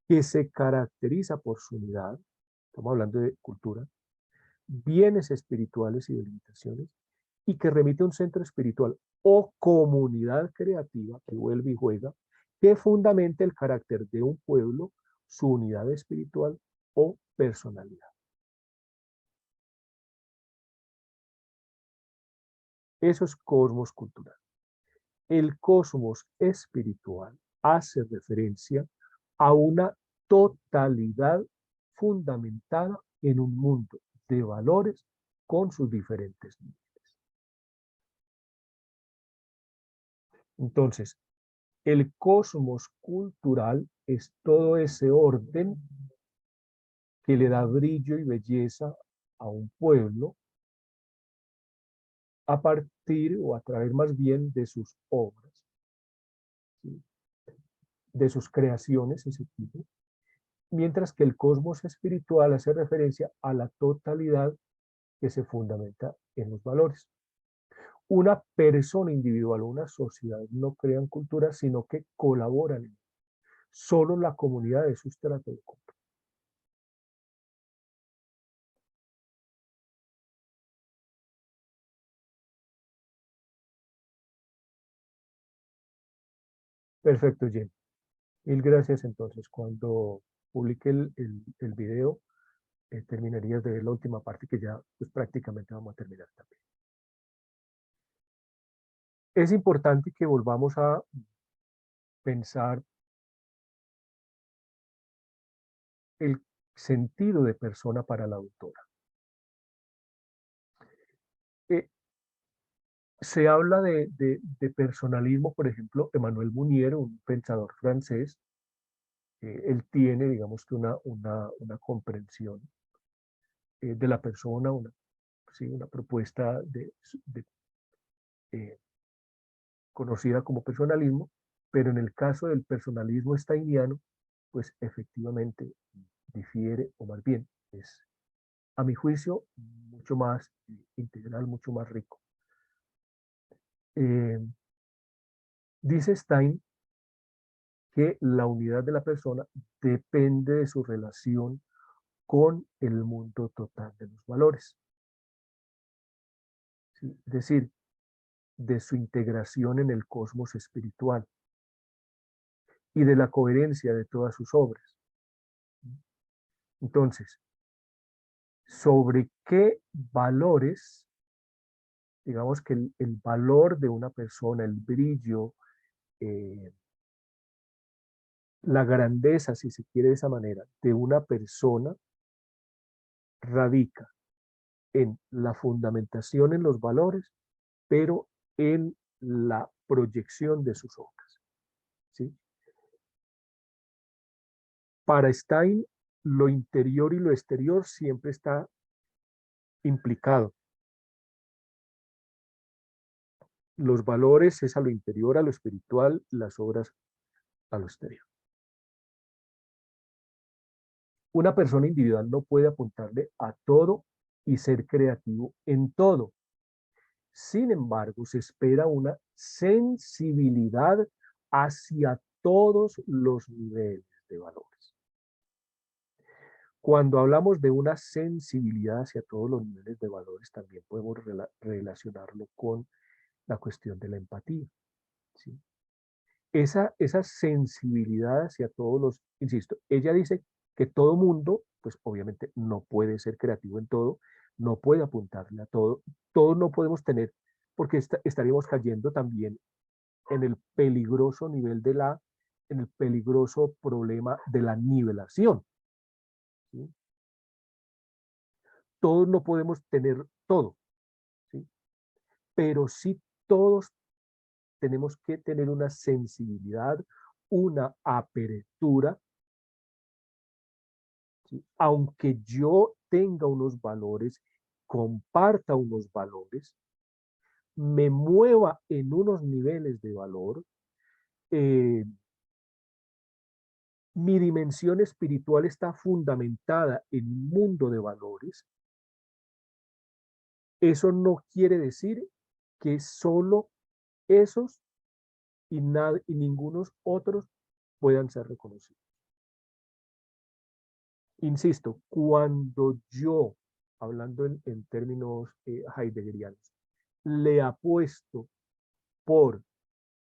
que se caracteriza por su unidad, estamos hablando de cultura, bienes espirituales y delimitaciones, y que remite a un centro espiritual o comunidad creativa que vuelve y juega, que fundamente el carácter de un pueblo, su unidad espiritual o personalidad. Eso es cosmos cultural. El cosmos espiritual hace referencia a una totalidad fundamentada en un mundo de valores con sus diferentes niveles. Entonces, el cosmos cultural es todo ese orden que le da brillo y belleza a un pueblo a partir o a través más bien de sus obras, ¿sí? De sus creaciones, ese tipo, mientras que el cosmos espiritual hace referencia a la totalidad que se fundamenta en los valores. Una persona individual o una sociedad no crean cultura, sino que colaboran. Solo la comunidad es sustrato de cultura. Perfecto, Jen. Mil gracias entonces. Cuando publique el video, terminarías de ver la última parte que ya pues, prácticamente vamos a terminar también. Es importante que volvamos a pensar el sentido de persona para la autora. Se habla de personalismo, por ejemplo, Emmanuel Mounier, un pensador francés, él tiene, digamos que una comprensión de la persona, ¿sí? Una propuesta eh, conocida como personalismo, pero en el caso del personalismo steiniano, pues efectivamente difiere, o más bien es, a mi juicio, mucho más integral, mucho más rico. Dice Stein que la unidad de la persona depende de su relación con el mundo total de los valores. ¿Sí? Es decir, de su integración en el cosmos espiritual y de la coherencia de todas sus obras. Entonces, ¿sobre qué valores, digamos que el valor de una persona, el brillo, eh, la grandeza, si se quiere de esa manera, de una persona radica en la fundamentación en los valores, pero en la proyección de sus obras? ¿Sí? Para Stein, lo interior y lo exterior siempre está implicado. Los valores es a lo interior, a lo espiritual, las obras a lo exterior. Una persona individual no puede apuntarle a todo y ser creativo en todo. Sin embargo, se espera una sensibilidad hacia todos los niveles de valores. Cuando hablamos de una sensibilidad hacia todos los niveles de valores, también podemos relacionarlo con la cuestión de la empatía. ¿Sí? Esa sensibilidad hacia todos los, insisto, ella dice que todo mundo, pues obviamente no puede ser creativo en todo, no puede apuntarle a todo, todos no podemos tener, porque estaríamos cayendo también en el peligroso nivel en el peligroso problema de la nivelación. ¿Sí? Todos no podemos tener todo, ¿sí? Pero sí todos tenemos que tener una sensibilidad, una apertura, ¿sí? Aunque yo tenga unos valores, comparta unos valores, me mueva en unos niveles de valor, eh, mi dimensión espiritual está fundamentada en un mundo de valores, eso no quiere decir que solo esos y ningunos otros puedan ser reconocidos. Insisto, cuando yo, hablando en términos heideggerianos, le apuesto por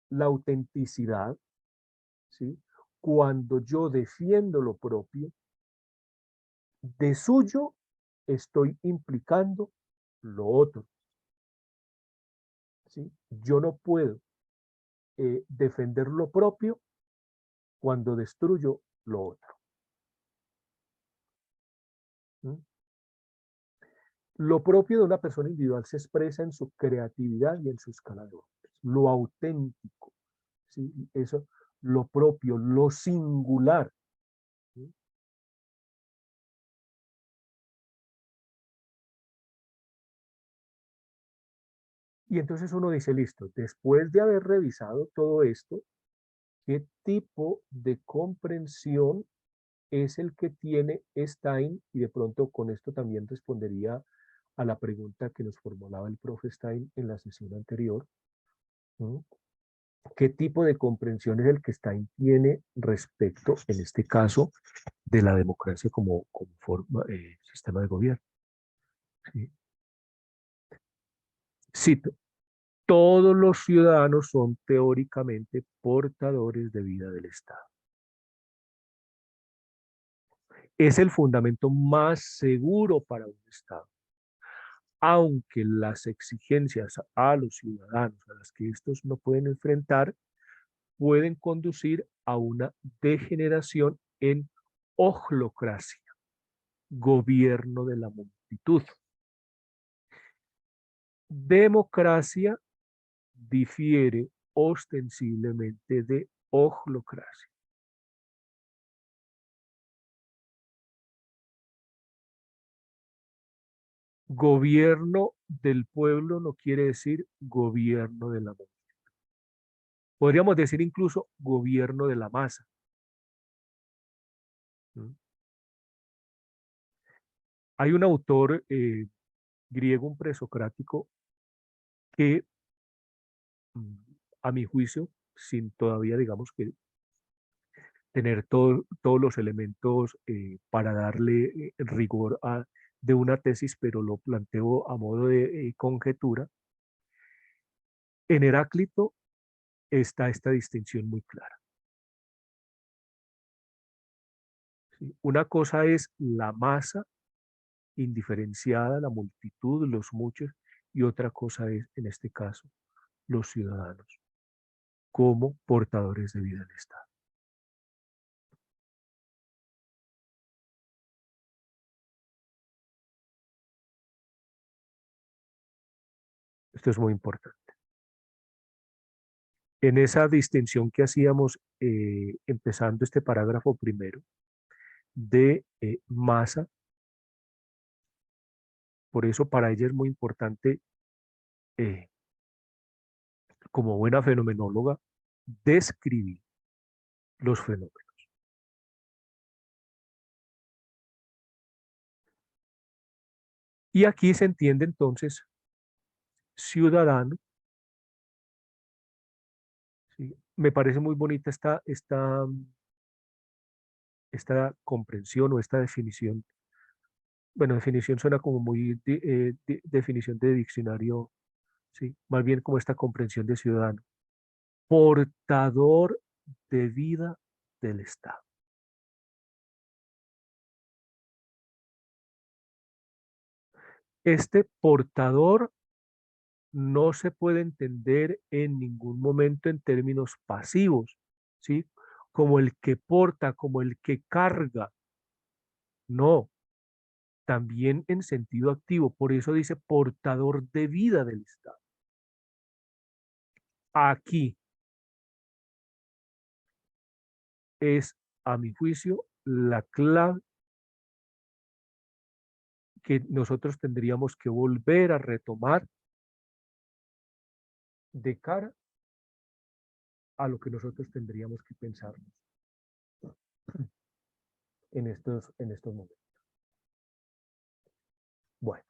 la autenticidad, ¿sí? Cuando yo defiendo lo propio, de suyo estoy implicando lo otro, ¿sí? Yo no puedo defender lo propio cuando destruyo lo otro. ¿Mm? Lo propio de una persona individual se expresa en su creatividad y en su escala de valores. Lo auténtico, ¿sí? Eso, lo propio, lo singular. ¿Sí? Y entonces uno dice, listo, después de haber revisado todo esto, ¿qué tipo de comprensión es el que tiene Stein? Y de pronto con esto también respondería a la pregunta que nos formulaba el profe Stein en la sesión anterior. ¿No? ¿Qué tipo de comprensión es el que Stein tiene respecto, en este caso, de la democracia como sistema de gobierno? ¿Sí? Cito, todos los ciudadanos son teóricamente portadores de vida del Estado. Es el fundamento más seguro para un Estado, aunque las exigencias a los ciudadanos a las que estos no pueden enfrentar pueden conducir a una degeneración en Ochlocracia, gobierno de la multitud. Democracia difiere ostensiblemente de ochlocracia. Gobierno del pueblo no quiere decir gobierno de la multitud. Podríamos decir incluso gobierno de la masa. ¿Mm? Hay un autor griego, un presocrático, que a mi juicio, sin todavía, digamos, que tener todos los elementos para darle rigor de una tesis, pero lo planteo a modo de conjetura. En Heráclito está esta distinción muy clara. ¿Sí? Una cosa es la masa indiferenciada, la multitud, los muchos, y otra cosa es, en este caso, los ciudadanos, como portadores de vida del Estado. Esto es muy importante. En esa distinción que hacíamos empezando este parágrafo primero de masa, por eso para ella es muy importante, como buena fenomenóloga, describir los fenómenos. Y aquí se entiende entonces ciudadano. ¿Sí? Me parece muy bonita esta comprensión o esta definición. Bueno, definición suena como muy definición de diccionario, ¿sí? Más bien como esta comprensión de ciudadano. Portador de vida del Estado. Este portador no se puede entender en ningún momento en términos pasivos, ¿sí? Como el que porta, como el que carga. No, también en sentido activo. Por eso dice portador de vida del Estado. Aquí es, a mi juicio, la clave que nosotros tendríamos que volver a retomar de cara a lo que nosotros tendríamos que pensar en estos momentos. Bueno,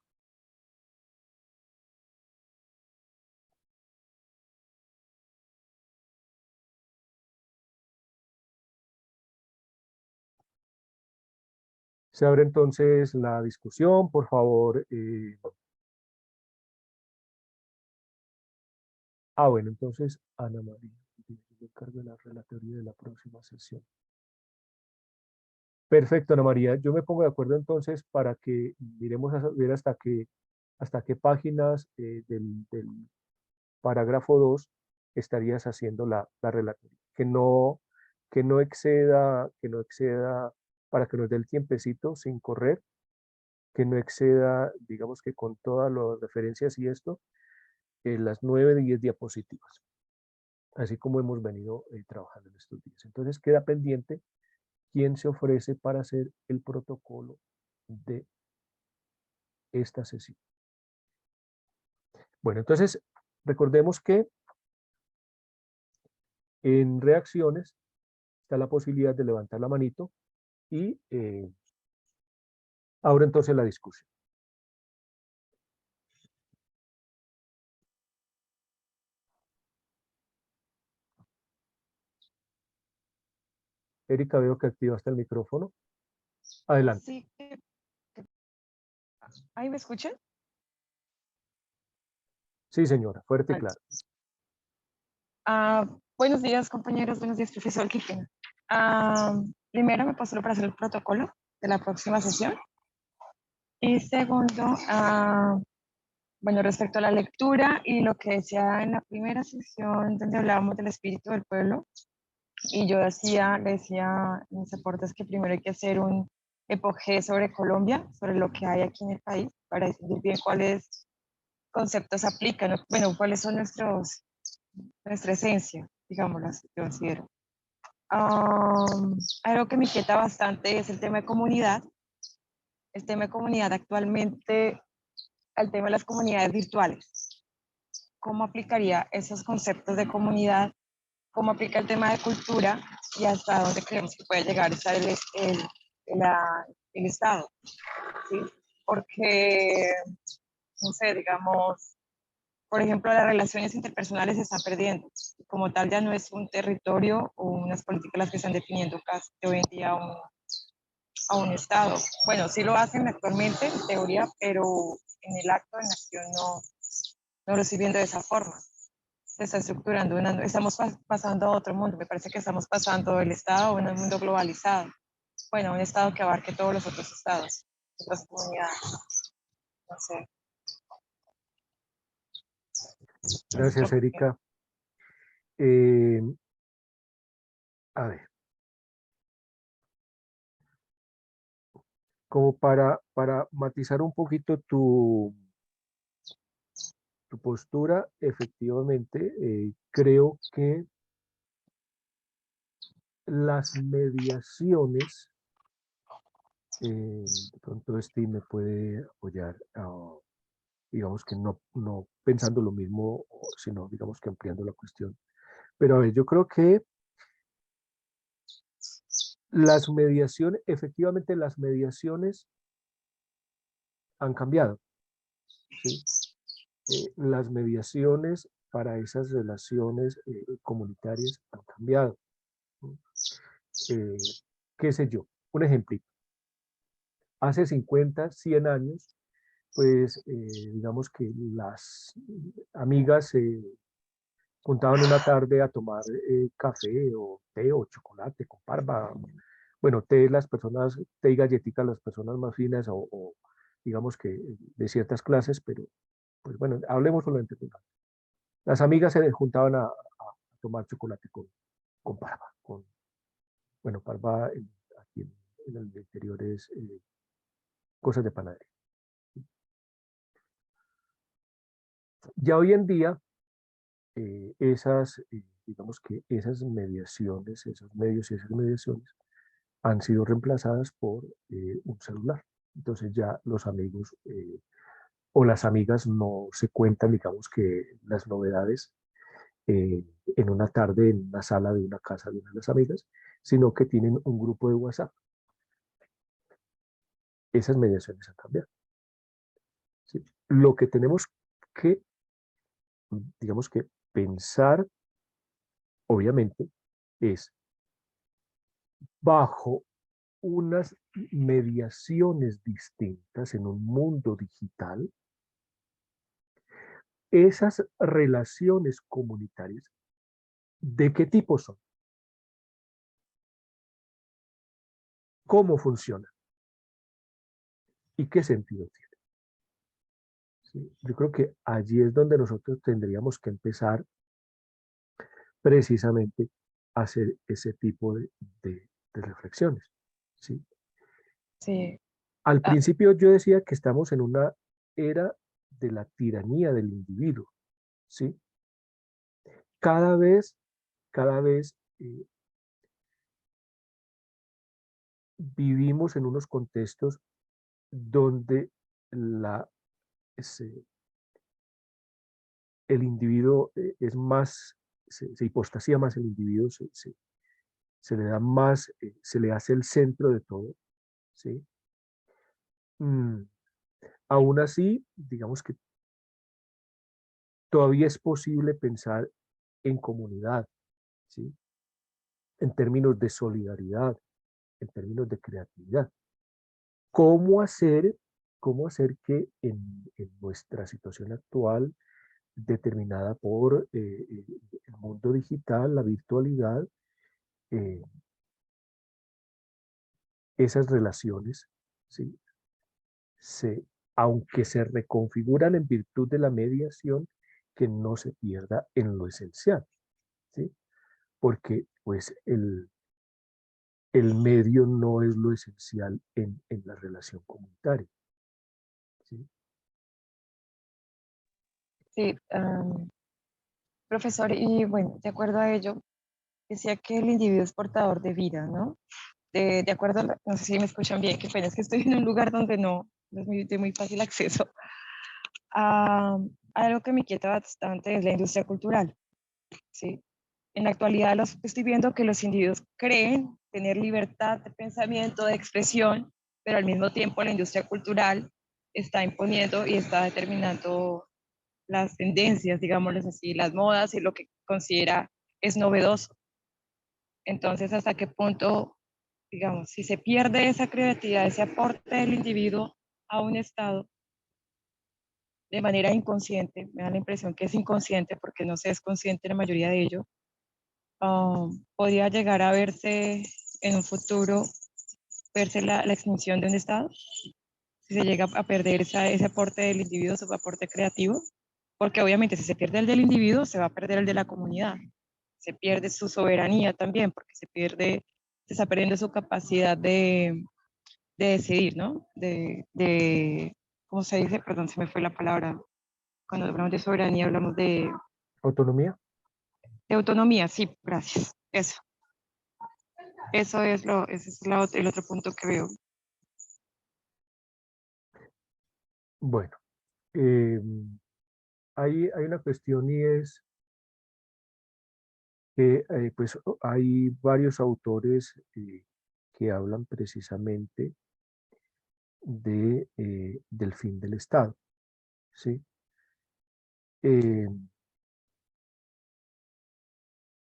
se abre entonces la discusión, por favor. Bueno, entonces Ana María, me encargo de la relatoría de la próxima sesión. Perfecto, Ana María. Yo me pongo de acuerdo entonces para que miremos a ver hasta qué páginas del parágrafo 2 estarías haciendo la relatoría. Que no exceda, para que nos dé el tiempecito sin correr, que no exceda, digamos que con todas las referencias y esto, las 9 de 10 diapositivas, así como hemos venido trabajando en estos días. Entonces queda pendiente quién se ofrece para hacer el protocolo de esta sesión. Bueno, entonces recordemos que en reacciones está la posibilidad de levantar la manito y ahora entonces la discusión. Erika, veo que activaste el micrófono. Adelante. Sí. ¿Ahí me escuchan? Sí, señora, fuerte y Vale. claro. Buenos días, compañeros. Buenos días, profesor. Qué pena. Primero, me postulo para hacer el protocolo de la próxima sesión. Y segundo, bueno, respecto a la lectura y lo que decía en la primera sesión donde hablábamos del espíritu del pueblo, y yo le decía en mis aportes que primero hay que hacer un epogé sobre Colombia, sobre lo que hay aquí en el país, para decidir bien cuáles conceptos aplican, bueno, cuáles son nuestra esencia, digámoslo así, yo considero. Algo que me inquieta bastante es el tema de comunidad. El tema de comunidad actualmente, el tema de las comunidades virtuales. ¿Cómo aplicaría esos conceptos de comunidad? ¿Cómo aplica el tema de cultura? Y hasta dónde creemos que puede llegar a estar el Estado. ¿Sí? Porque, no sé, digamos, por ejemplo, las relaciones interpersonales se están perdiendo. Como tal, ya no es un territorio o unas políticas las que están definiendo casi hoy en día a un Estado. Bueno, sí lo hacen actualmente, en teoría, pero en el acto de nación no lo estoy viendo de esa forma. Se está estructurando, estamos pasando a otro mundo. Me parece que estamos pasando del Estado a un mundo globalizado. Bueno, un Estado que abarque todos los otros estados, otras comunidades. No sé. Gracias, Erika. A ver, como para matizar un poquito tu postura, efectivamente, creo que las mediaciones, de pronto Steve me puede apoyar, digamos que no pensando lo mismo, sino digamos que ampliando la cuestión. Pero a ver, yo creo que las mediaciones, efectivamente las mediaciones han cambiado, ¿sí? Las mediaciones para esas relaciones comunitarias han cambiado. ¿Qué sé yo? Un ejemplito. Hace 50, 100 años, pues digamos que las amigas se juntaban una tarde a tomar café o té o chocolate con parva. Bueno, té las personas, té y galletitas las personas más finas o digamos que de ciertas clases, pero pues bueno, hablemos solamente de las amigas se juntaban a tomar chocolate con parva, bueno, parva aquí en el interior es cosas de panadería. Ya hoy en día, digamos que esas mediaciones, esos medios y esas mediaciones han sido reemplazadas por un celular. Entonces ya los amigos o las amigas no se cuentan, digamos que las novedades en una tarde en una sala de una casa de una de las amigas, sino que tienen un grupo de WhatsApp. Esas mediaciones han cambiado. ¿Sí? Lo que tenemos que, digamos que pensar, obviamente, es bajo unas mediaciones distintas en un mundo digital, esas relaciones comunitarias, ¿de qué tipo son? ¿Cómo funcionan? ¿Y qué sentido tienen? ¿Sí? Yo creo que allí es donde nosotros tendríamos que empezar precisamente a hacer ese tipo de reflexiones. ¿Sí? Sí. Al Ah, principio yo decía que estamos en una era de la tiranía del individuo. ¿Sí? Cada vez, cada vez vivimos en unos contextos donde el individuo es más, se hipostasía más el individuo, se le da más, se le hace el centro de todo, ¿sí? Mm, aún así, digamos que todavía es posible pensar en comunidad, ¿sí? En términos de solidaridad, en términos de creatividad. ¿Cómo hacer, cómo hacer que en nuestra situación actual, determinada por el mundo digital, la virtualidad, eh, esas relaciones, ¿sí? Aunque se reconfiguran en virtud de la mediación, que no se pierda en lo esencial, ¿sí? Porque pues el medio no es lo esencial en la relación comunitaria. ¿Sí? Sí, profesor, y bueno, de acuerdo a ello, decía que el individuo es portador de vida, ¿no? De acuerdo, no sé si me escuchan bien, qué pena, es que estoy en un lugar donde no es de muy fácil acceso. Ah, algo que me inquieta bastante es la industria cultural, ¿sí? En la actualidad estoy viendo que los individuos creen tener libertad de pensamiento, de expresión, pero al mismo tiempo la industria cultural está imponiendo y está determinando las tendencias, digámosles así, las modas y lo que considera es novedoso. Entonces, ¿hasta qué punto, digamos, si se pierde esa creatividad, ese aporte del individuo a un estado de manera inconsciente, me da la impresión que es inconsciente porque no se es consciente la mayoría de ello, podría llegar a verse en un futuro, verse la extinción de un estado, si se llega a perder ese aporte del individuo, su aporte creativo, porque obviamente si se pierde el del individuo, se va a perder el de la comunidad, se pierde su soberanía también, porque se está perdiendo su capacidad de decidir, ¿no? ¿Cómo se dice? Perdón, se me fue la palabra. Cuando hablamos de soberanía, hablamos ¿Autonomía? de autonomía, sí, gracias. Eso es ese es el otro punto que veo. Bueno, hay una cuestión y es que pues hay varios autores que hablan precisamente del fin del Estado, ¿sí? Eh,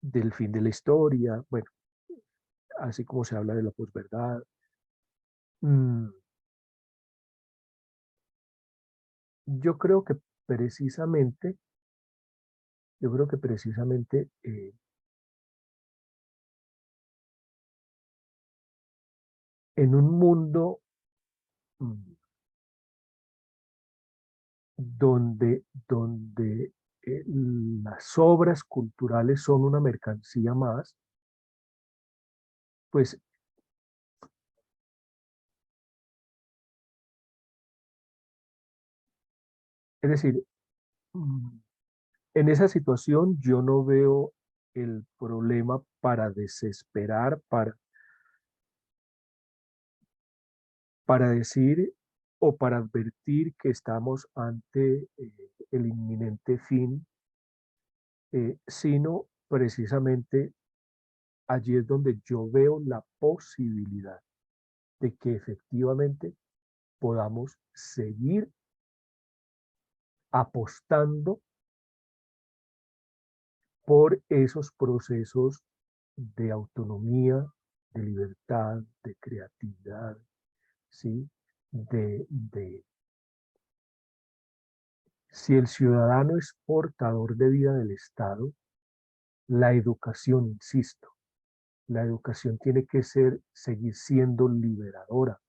del fin de la historia, bueno, así como se habla de la posverdad. Mm, yo creo que precisamente, yo creo que precisamente en un mundo mm, donde las obras culturales son una mercancía más, pues es decir, mm, en esa situación yo no veo el problema para desesperar, para decir o para advertir que estamos ante el inminente fin, sino precisamente allí es donde yo veo la posibilidad de que efectivamente podamos seguir apostando por esos procesos de autonomía, de libertad, de creatividad, ¿sí? Si el ciudadano es portador de vida del Estado, la educación, insisto, la educación tiene que seguir siendo liberadora,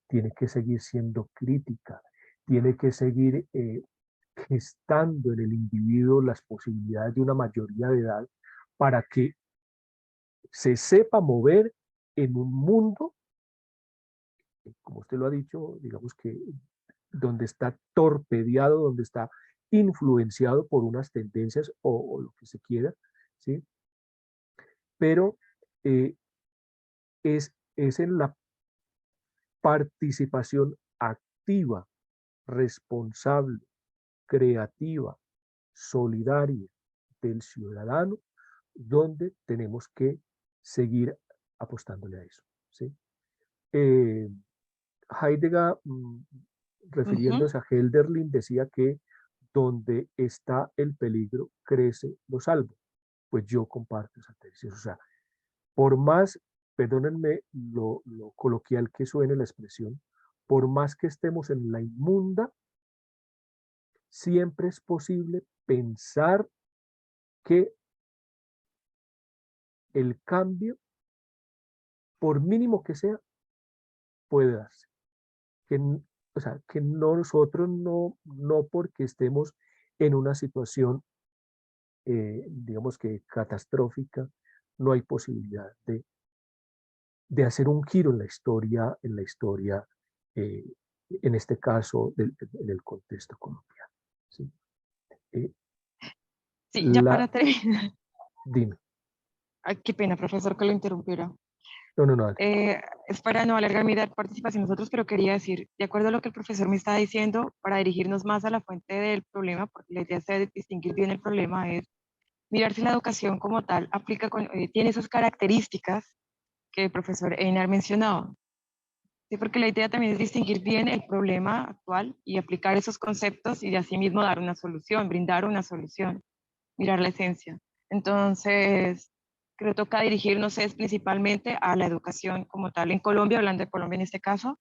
tiene que seguir siendo crítica, tiene que seguir gestando en el individuo las posibilidades de una mayoría de edad para que se sepa mover en un mundo, como usted lo ha dicho, digamos que donde está torpedeado, donde está influenciado por unas tendencias o lo que se quiera, ¿sí? Pero eh, es en la participación activa, responsable, creativa, solidaria del ciudadano donde tenemos que seguir apostándole a eso, ¿sí? Eh, Heidegger, Ujú. refiriéndose a Hölderlin, decía que donde está el peligro, crece lo salvo. Pues yo comparto esa tesis. O sea, por más, perdónenme lo coloquial que suene la expresión, por más que estemos en la inmunda, siempre es posible pensar que el cambio, por mínimo que sea, puede darse. Que, o sea, que nosotros no porque estemos en una situación, digamos que catastrófica, no hay posibilidad de hacer un giro en la historia eh, en este caso del contexto colombiano. ¿Sí? Eh, Sí, ya la, para terminar. dime, Ay, qué pena, profesor, que lo interrumpiera. no, no, no, dale. Es para no alargar mi participación nosotros, pero quería decir, de acuerdo a lo que el profesor me está diciendo, para dirigirnos más a la fuente del problema, porque la idea de distinguir bien el problema es mirar si la educación como tal tiene esas características que el profesor Einar mencionaba. Sí, porque la idea también es distinguir bien el problema actual y aplicar esos conceptos y de así mismo dar una solución, brindar una solución, mirar la esencia. Entonces, creo que toca dirigirnos es principalmente a la educación como tal en Colombia, hablando de Colombia en este caso,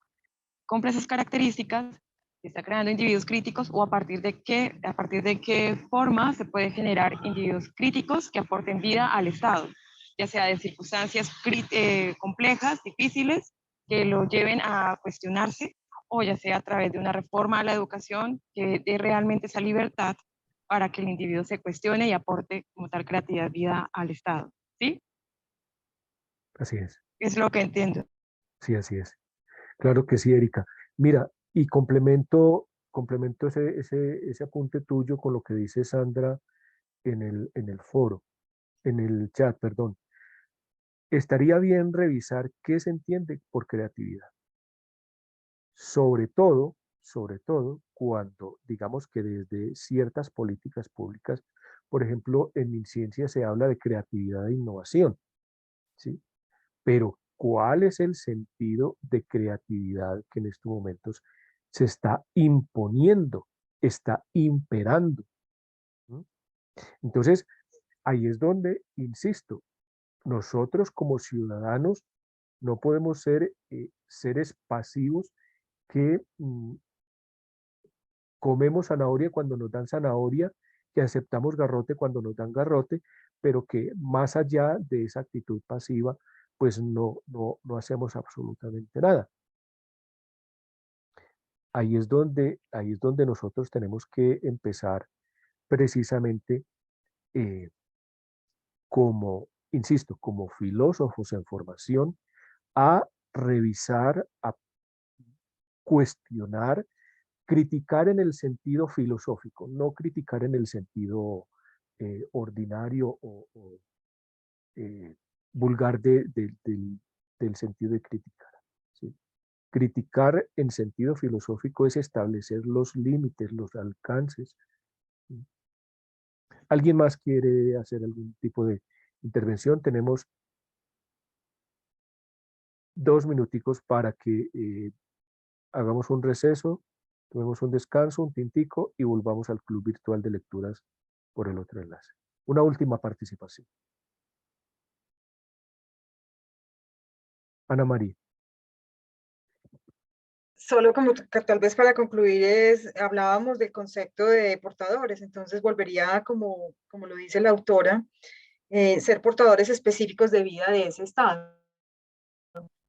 cumple esas características, se está creando individuos críticos o a partir de qué forma se puede generar individuos críticos que aporten vida al Estado, ya sea de circunstancias complejas, difíciles, que lo lleven a cuestionarse, o ya sea a través de una reforma a la educación que dé realmente esa libertad para que el individuo se cuestione y aporte como tal creatividad, vida al Estado. ¿Sí? Así es, Es lo que entiendo. sí, así es. Claro que sí, Erika. Mira, y complemento ese apunte tuyo con lo que dice Sandra en el foro, en el chat, perdón. Estaría bien revisar qué se entiende por creatividad. Sobre todo cuando digamos que desde ciertas políticas públicas, por ejemplo, en MinCiencia se habla de creatividad e innovación, ¿sí? Pero ¿cuál es el sentido de creatividad que en estos momentos se está imponiendo, está imperando? ¿Mm? Entonces, ahí es donde, insisto, nosotros como ciudadanos no podemos ser seres pasivos que comemos zanahoria cuando nos dan zanahoria, que aceptamos garrote cuando nos dan garrote, pero que más allá de esa actitud pasiva, pues no hacemos absolutamente nada. Ahí es donde nosotros tenemos que empezar precisamente eh, como, insisto, como filósofos en formación, a revisar, a cuestionar, criticar en el sentido filosófico, no criticar en el sentido ordinario o vulgar del sentido de criticar. ¿Sí? Criticar en sentido filosófico es establecer los límites, los alcances. ¿Sí? ¿Alguien más quiere hacer algún tipo de intervención? Tenemos 2 minuticos para que hagamos un receso, tomemos un descanso, un tintico y volvamos al club virtual de lecturas por el otro enlace. Una última participación. Ana María. Solo como tal vez para concluir hablábamos del concepto de portadores, entonces volvería como lo dice la autora, ser portadores específicos de vida de ese estado.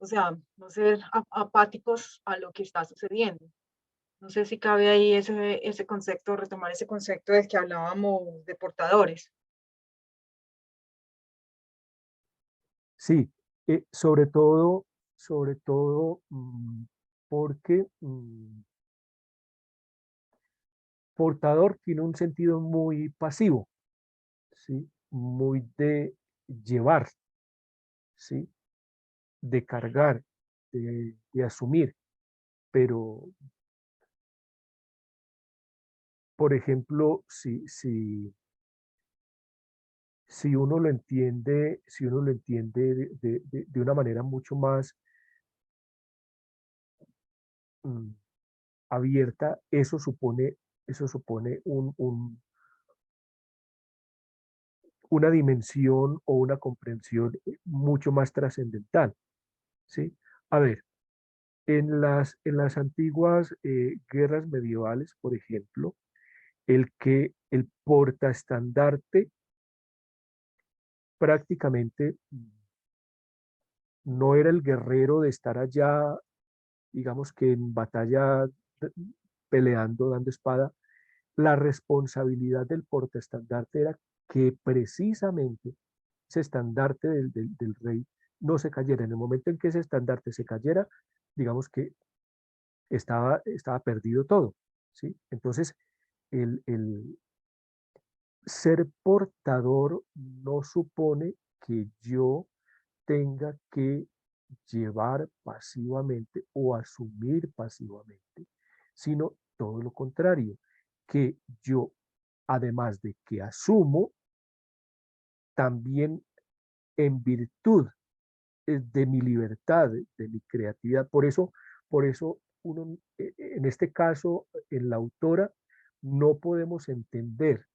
O sea, no ser apáticos a lo que está sucediendo. No sé si cabe ahí ese concepto, retomar ese concepto del que hablábamos de portadores. Sí, sobre todo porque portador tiene un sentido muy pasivo, ¿sí? Muy de llevar, ¿sí? De cargar, de asumir. Pero, por ejemplo, si uno lo entiende de una manera mucho más mm, abierta, eso supone una dimensión o una comprensión mucho más trascendental, ¿sí? A ver, en las antiguas guerras medievales, por ejemplo, el portaestandarte prácticamente no era el guerrero de estar allá, digamos que en batalla peleando, dando espada. La responsabilidad del portaestandarte era que precisamente ese estandarte del rey no se cayera. En el momento en que ese estandarte se cayera, digamos que estaba perdido todo, ¿sí? Entonces, el ser portador no supone que yo tenga que llevar pasivamente o asumir pasivamente, sino todo lo contrario, que yo, además de que asumo, también en virtud de mi libertad, de mi creatividad. Por eso uno, en este caso, en la autora, no podemos entender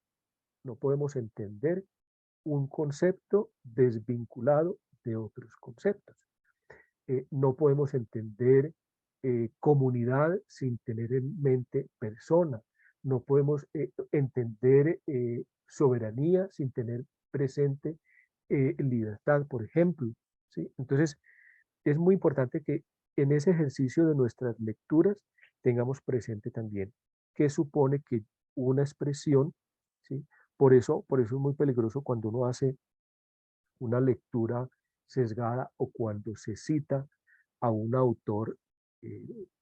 un concepto desvinculado de otros conceptos. No podemos entender comunidad sin tener en mente persona. No podemos entender soberanía sin tener presente libertad, por ejemplo, ¿sí? Entonces, es muy importante que en ese ejercicio de nuestras lecturas tengamos presente también qué supone que una expresión, ¿sí? Por eso es muy peligroso cuando uno hace una lectura sesgada o cuando se cita a un autor,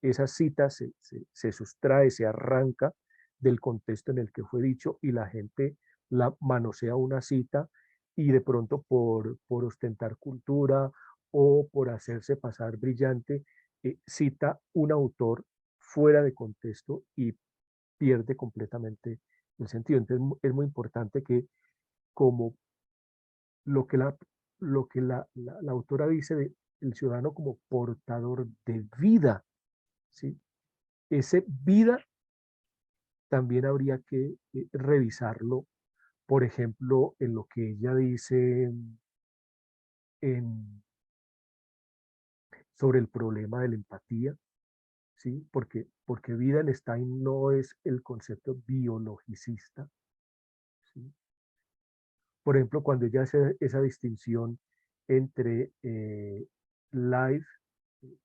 esa cita se sustrae, se arranca del contexto en el que fue dicho y la gente la manosea una cita y de pronto por ostentar cultura o por hacerse pasar brillante, cita un autor fuera de contexto y pierde completamente el sentido. Entonces es muy importante que como lo que la autora dice de el ciudadano como portador de vida, ¿sí? Ese vida también habría que revisarlo, por ejemplo, en lo que ella dice en, sobre el problema de la empatía, ¿sí? Porque vida en Stein no es el concepto biologicista, ¿sí? Por ejemplo, cuando ella hace esa distinción entre life,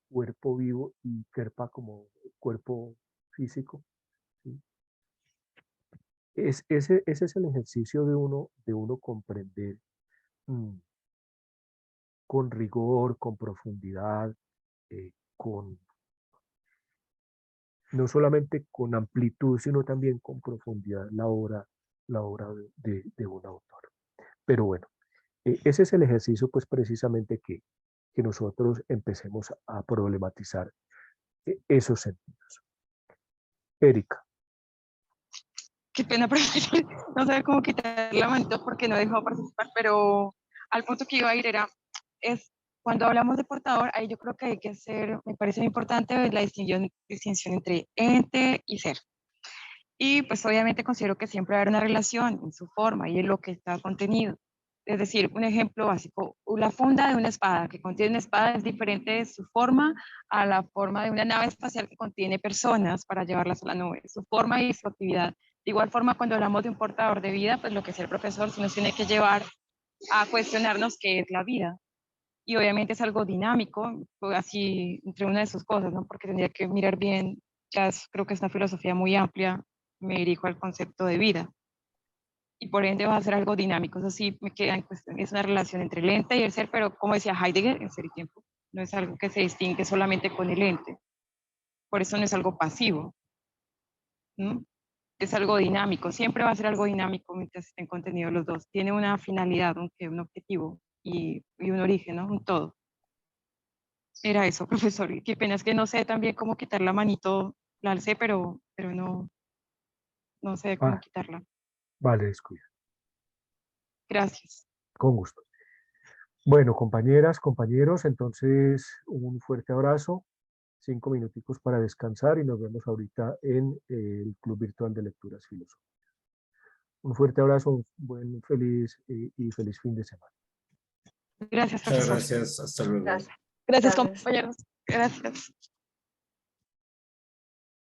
cuerpo vivo, y Kerpa como cuerpo físico, ¿sí? Ese es el ejercicio de uno comprender mm, con rigor, con profundidad, con, no solamente con amplitud, sino también con profundidad la obra de un autor. Pero bueno, ese es el ejercicio pues precisamente que nosotros empecemos a problematizar esos sentidos. Erika. Qué pena, profesor. No sé cómo quitar la manito porque no he dejado participar, pero al punto que iba a ir es cuando hablamos de portador, ahí yo creo que hay que hacer, me parece muy importante la distinción entre ente y ser. Y pues obviamente considero que siempre va a haber una relación en su forma y en lo que está contenido. Es decir, un ejemplo básico, la funda de una espada que contiene una espada es diferente de su forma a la forma de una nave espacial que contiene personas para llevarlas a la nube, su forma y su actividad. De igual forma, cuando hablamos de un portador de vida, pues lo que es el profesor se nos tiene que llevar a cuestionarnos qué es la vida. Y obviamente es algo dinámico, pues, así entre una de sus cosas, ¿no? Porque tendría que mirar bien, creo que es una filosofía muy amplia, me dirijo al concepto de vida. Y por ende va a ser algo dinámico. Eso sí me queda en cuestión. Es una relación entre el ente y el ser, pero como decía Heidegger, en Ser y Tiempo, no es algo que se distingue solamente con el ente. Por eso no es algo pasivo, ¿no? Es algo dinámico. Siempre va a ser algo dinámico mientras estén contenidos los dos. Tiene una finalidad, un objetivo y un origen, ¿no? Un todo. Era eso, profesor. Y qué pena es que no sé también cómo quitar la manito. La alcé, pero no sé cómo Ah, quitarla. vale, descuida. Gracias. Con gusto. Bueno, compañeras, compañeros, entonces un fuerte abrazo, 5 minuticos para descansar y nos vemos ahorita en el Club Virtual de Lecturas Filosóficas. Un fuerte abrazo, un buen, feliz y feliz fin de semana. Gracias, Muchas profesor. gracias. Hasta luego. Gracias. Gracias, Gracias. compañeros. Gracias.